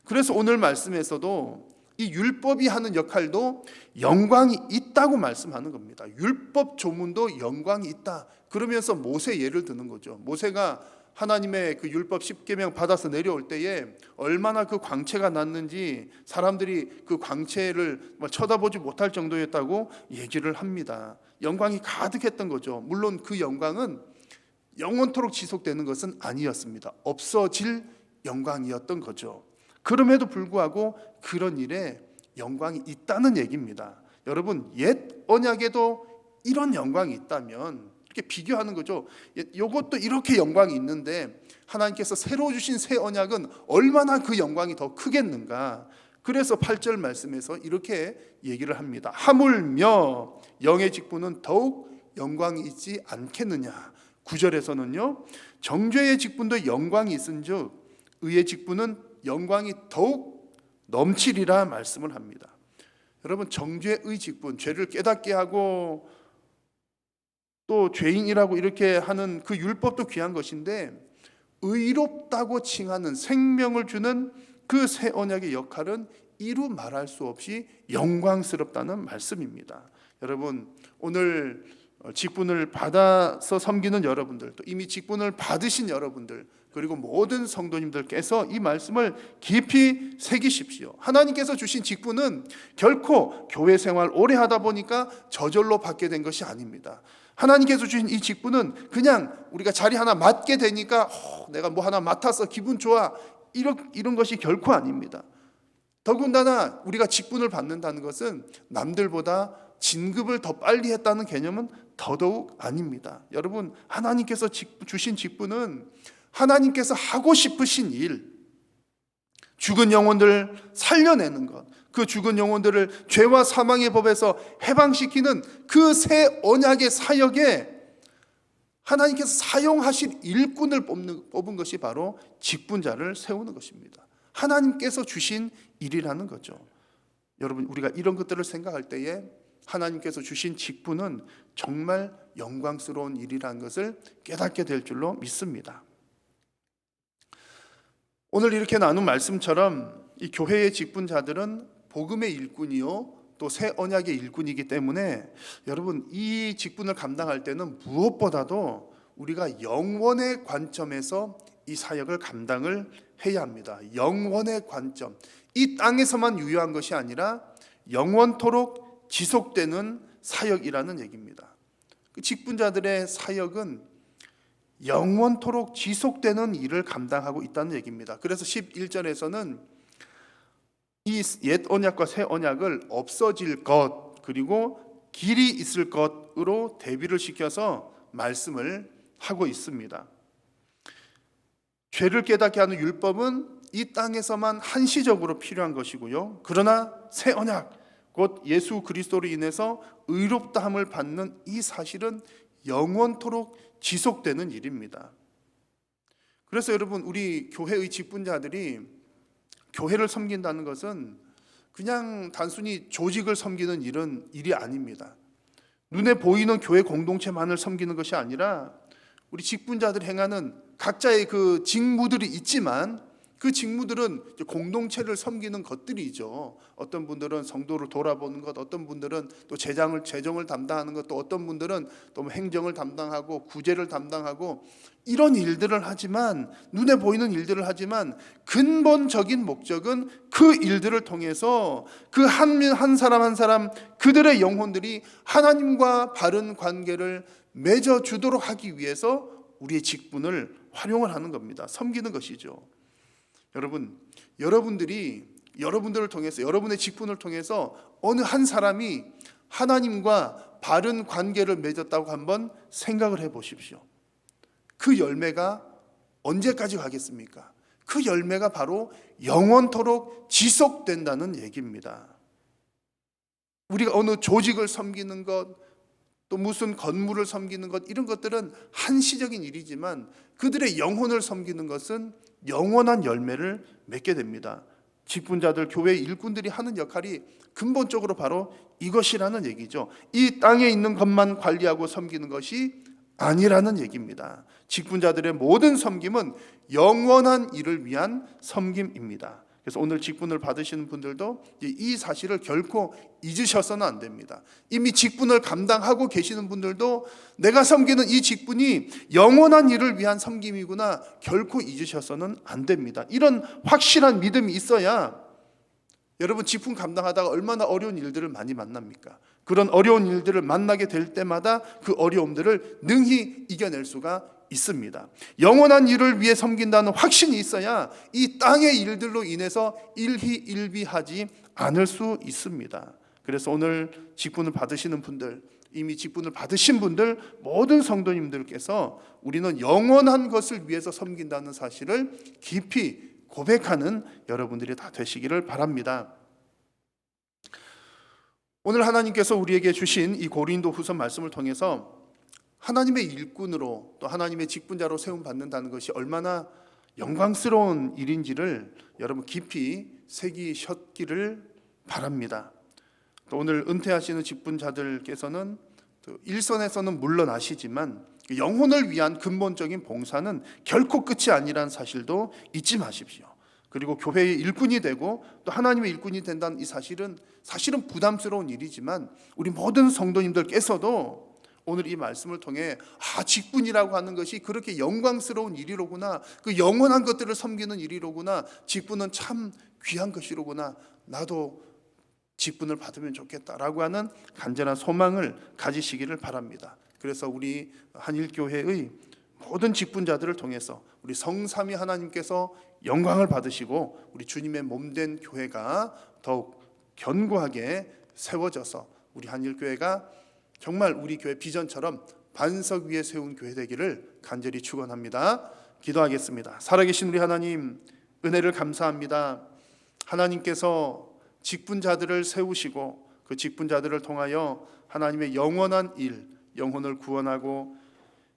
그래서 오늘 말씀에서도 이 율법이 하는 역할도 영광이 있다고 말씀하는 겁니다. 율법 조문도 영광이 있다. 그러면서 모세 예를 드는 거죠. 모세가 하나님의 그 율법 10계명 받아서 내려올 때에 얼마나 그 광채가 났는지 사람들이 그 광채를 쳐다보지 못할 정도였다고 얘기를 합니다. 영광이 가득했던 거죠. 물론 그 영광은 영원토록 지속되는 것은 아니었습니다. 없어질 영광이었던 거죠. 그럼에도 불구하고 그런 일에 영광이 있다는 얘기입니다. 여러분, 옛 언약에도 이런 영광이 있다면 이렇게 비교하는 거죠. 이것도 이렇게 영광이 있는데 하나님께서 새로 주신 새 언약은 얼마나 그 영광이 더 크겠는가. 그래서 8절 말씀에서 이렇게 얘기를 합니다. 하물며 영의 직분은 더욱 영광이 있지 않겠느냐. 9절에서는요, 정죄의 직분도 영광이 있은즉 의의 직분은 영광이 더욱 넘치리라 말씀을 합니다. 여러분, 정죄의 직분, 죄를 깨닫게 하고 또 죄인이라고 이렇게 하는 그 율법도 귀한 것인데, 의롭다고 칭하는, 생명을 주는 그 새 언약의 역할은 이루 말할 수 없이 영광스럽다는 말씀입니다. 여러분, 오늘 직분을 받아서 섬기는 여러분들, 또 이미 직분을 받으신 여러분들, 그리고 모든 성도님들께서 이 말씀을 깊이 새기십시오. 하나님께서 주신 직분은 결코 교회 생활 오래 하다 보니까 저절로 받게 된 것이 아닙니다. 하나님께서 주신 이 직분은 그냥 우리가 자리 하나 맡게 되니까 내가 뭐 하나 맡아서 기분 좋아, 이런 것이 결코 아닙니다. 더군다나 우리가 직분을 받는다는 것은 남들보다 진급을 더 빨리 했다는 개념은 더더욱 아닙니다. 여러분, 하나님께서 주신 직분은 하나님께서 하고 싶으신 일, 죽은 영혼들을 살려내는 것, 그 죽은 영혼들을 죄와 사망의 법에서 해방시키는 그 새 언약의 사역에 하나님께서 사용하실 일꾼을 뽑은 것이 바로 직분자를 세우는 것입니다. 하나님께서 주신 일이라는 거죠. 여러분, 우리가 이런 것들을 생각할 때에 하나님께서 주신 직분은 정말 영광스러운 일이라는 것을 깨닫게 될 줄로 믿습니다. 오늘 이렇게 나눈 말씀처럼 이 교회의 직분자들은 복음의 일꾼이요, 또 새 언약의 일꾼이기 때문에 여러분, 이 직분을 감당할 때는 무엇보다도 우리가 영원의 관점에서 이 사역을 감당을 해야 합니다. 영원의 관점, 이 땅에서만 유효한 것이 아니라 영원토록 지속되는 사역이라는 얘기입니다. 그 직분자들의 사역은 영원토록 지속되는 일을 감당하고 있다는 얘기입니다. 그래서 11절에서는 이 옛 언약과 새 언약을 없어질 것, 그리고 길이 있을 것으로 대비를 시켜서 말씀을 하고 있습니다. 죄를 깨닫게 하는 율법은 이 땅에서만 한시적으로 필요한 것이고요. 그러나 새 언약, 곧 예수 그리스도로 인해서 의롭다함을 받는 이 사실은 영원토록 지속되는 일입니다. 그래서 여러분, 우리 교회의 직분자들이 교회를 섬긴다는 것은 그냥 단순히 조직을 섬기는 일이 아닙니다. 눈에 보이는 교회 공동체만을 섬기는 것이 아니라 우리 직분자들이 행하는 각자의 그 직무들이 있지만 그 직무들은 공동체를 섬기는 것들이죠. 어떤 분들은 성도를 돌아보는 것, 어떤 분들은 또 재정을 담당하는 것, 또 어떤 분들은 또 행정을 담당하고 구제를 담당하고 이런 일들을 하지만, 눈에 보이는 일들을 하지만 근본적인 목적은 그 일들을 통해서 그 한 사람 한 사람 그들의 영혼들이 하나님과 바른 관계를 맺어주도록 하기 위해서 우리의 직분을 활용을 하는 겁니다. 섬기는 것이죠. 여러분, 여러분들을 통해서, 여러분의 직분을 통해서 어느 한 사람이 하나님과 바른 관계를 맺었다고 한번 생각을 해 보십시오. 그 열매가 언제까지 가겠습니까? 그 열매가 바로 영원토록 지속된다는 얘기입니다. 우리가 어느 조직을 섬기는 것, 또 무슨 건물을 섬기는 것, 이런 것들은 한시적인 일이지만 그들의 영혼을 섬기는 것은 영원한 열매를 맺게 됩니다. 직분자들, 교회 일꾼들이 하는 역할이 근본적으로 바로 이것이라는 얘기죠. 이 땅에 있는 것만 관리하고 섬기는 것이 아니라는 얘기입니다. 직분자들의 모든 섬김은 영원한 일을 위한 섬김입니다. 그래서 오늘 직분을 받으시는 분들도 이 사실을 결코 잊으셔서는 안 됩니다. 이미 직분을 감당하고 계시는 분들도 내가 섬기는 이 직분이 영원한 일을 위한 섬김이구나 결코 잊으셔서는 안 됩니다. 이런 확실한 믿음이 있어야 여러분 직분 감당하다가 얼마나 어려운 일들을 많이 만납니까? 그런 어려운 일들을 만나게 될 때마다 그 어려움들을 능히 이겨낼 수가 있습니다. 영원한 일을 위해 섬긴다는 확신이 있어야 이 땅의 일들로 인해서 일희일비하지 않을 수 있습니다. 그래서 오늘 직분을 받으시는 분들, 이미 직분을 받으신 분들, 모든 성도님들께서 우리는 영원한 것을 위해서 섬긴다는 사실을 깊이 고백하는 여러분들이 다 되시기를 바랍니다. 오늘 하나님께서 우리에게 주신 이 고린도후서 말씀을 통해서 하나님의 일꾼으로 또 하나님의 직분자로 세움받는다는 것이 얼마나 영광스러운 일인지를 여러분 깊이 새기셨기를 바랍니다. 또 오늘 은퇴하시는 직분자들께서는 또 일선에서는 물러나시지만 영혼을 위한 근본적인 봉사는 결코 끝이 아니라는 사실도 잊지 마십시오. 그리고 교회의 일꾼이 되고 또 하나님의 일꾼이 된다는 이 사실은 부담스러운 일이지만 우리 모든 성도님들께서도 오늘 이 말씀을 통해 직분이라고 하는 것이 그렇게 영광스러운 일이로구나, 그 영원한 것들을 섬기는 일이로구나, 직분은 참 귀한 것이로구나, 나도 직분을 받으면 좋겠다라고 하는 간절한 소망을 가지시기를 바랍니다. 그래서 우리 한일교회의 모든 직분자들을 통해서 우리 성삼위 하나님께서 영광을 받으시고 우리 주님의 몸된 교회가 더욱 견고하게 세워져서 우리 한일교회가 정말 우리 교회 비전처럼 반석 위에 세운 교회 되기를 간절히 축원합니다. 기도하겠습니다. 살아계신 우리 하나님, 은혜를 감사합니다. 하나님께서 직분자들을 세우시고 그 직분자들을 통하여 하나님의 영원한 일, 영혼을 구원하고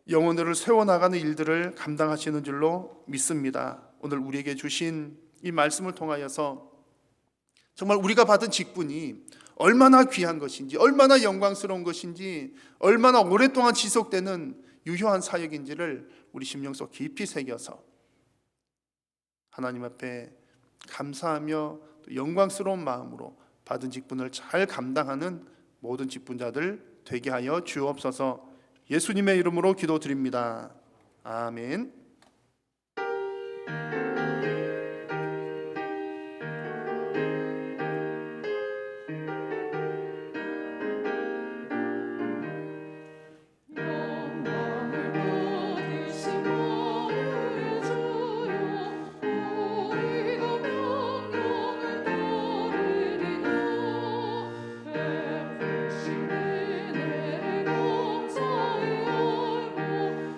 영혼을 세워나가는 일들을 감당하시는 줄로 믿습니다. 오늘 우리에게 주신 이 말씀을 통하여서 정말 우리가 받은 직분이 얼마나 귀한 것인지, 얼마나 영광스러운 것인지, 얼마나 오랫동안 지속되는 유효한 사역인지를 우리 심령 속 깊이 새겨서 하나님 앞에 감사하며 영광스러운 마음으로 받은 직분을 잘 감당하는 모든 직분자들 되게 하여 주옵소서. 예수님의 이름으로 기도드립니다. 아멘.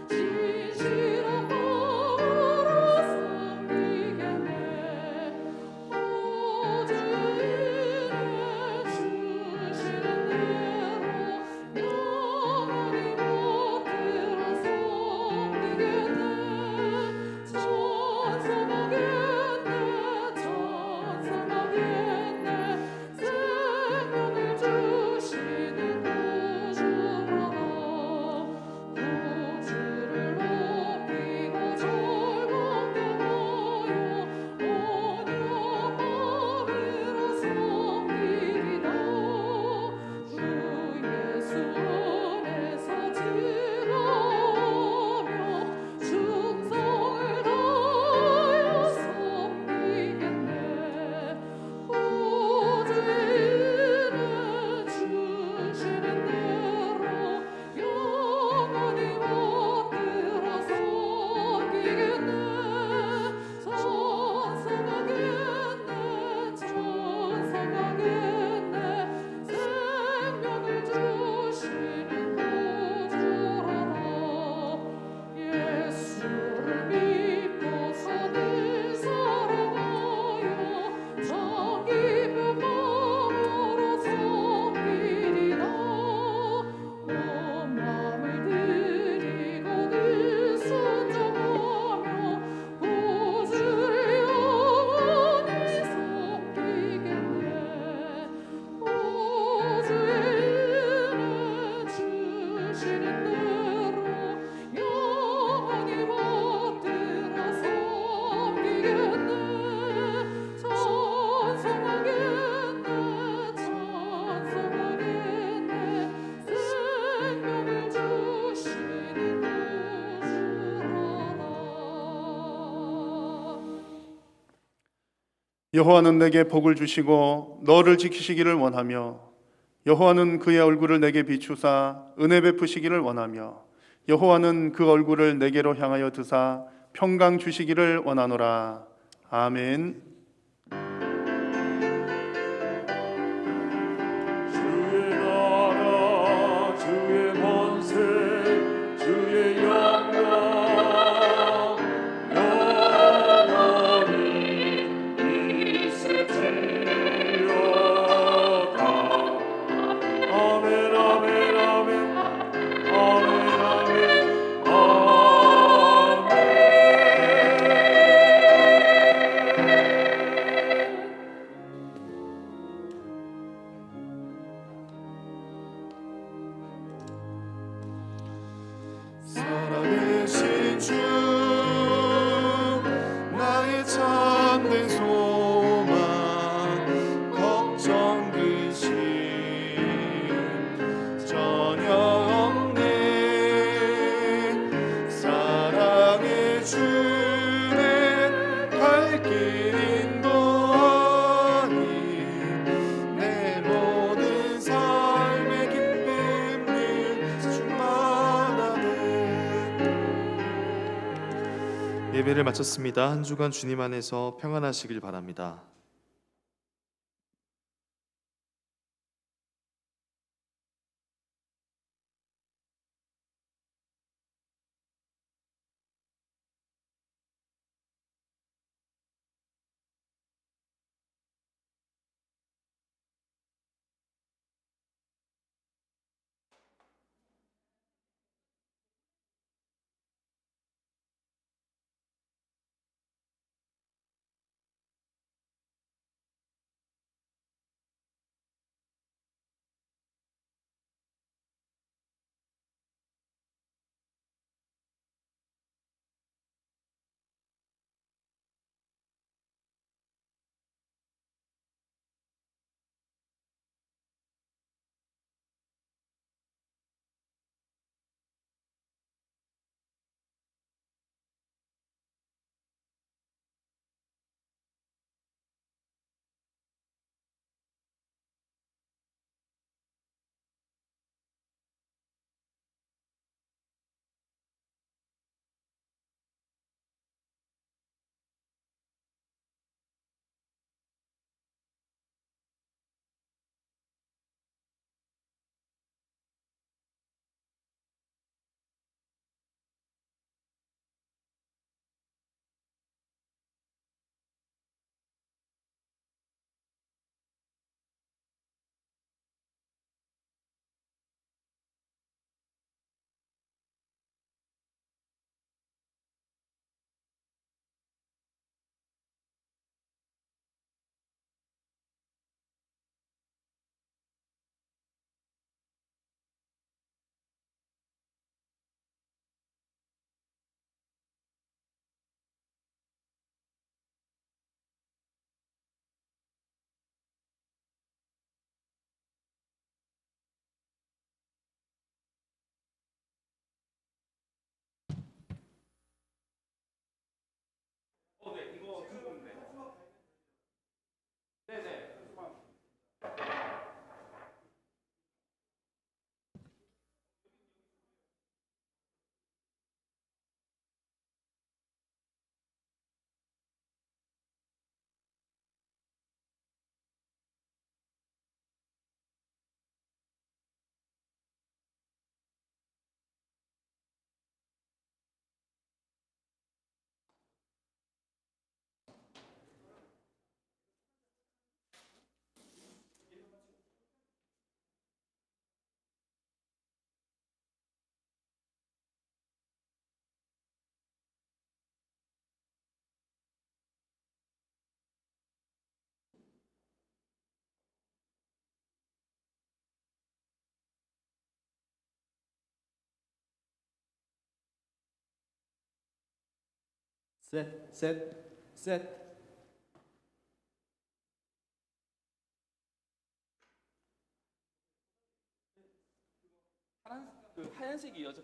진실한 여호와는 내게 복을 주시고 너를 지키시기를 원하며 여호와는 그의 얼굴을 내게 비추사 은혜 베푸시기를 원하며 여호와는 그 얼굴을 내게로 향하여 드사 평강 주시기를 원하노라. 아멘. 주의 나라 주의 권세 주의 영광 영원히 있을지어다. 아멘 아멘 아멘 아멘 아멘 살아계신 주 나의 참된 소망 걱정 근심 전혀 없네. 사랑의 주는 갈 길 인도하니 내 모든 삶의 기쁨이 충만하네. 예배를 마쳤습니다. 한 주간 주님 안에서 평안하시길 바랍니다. 셋. 하얀색이 여자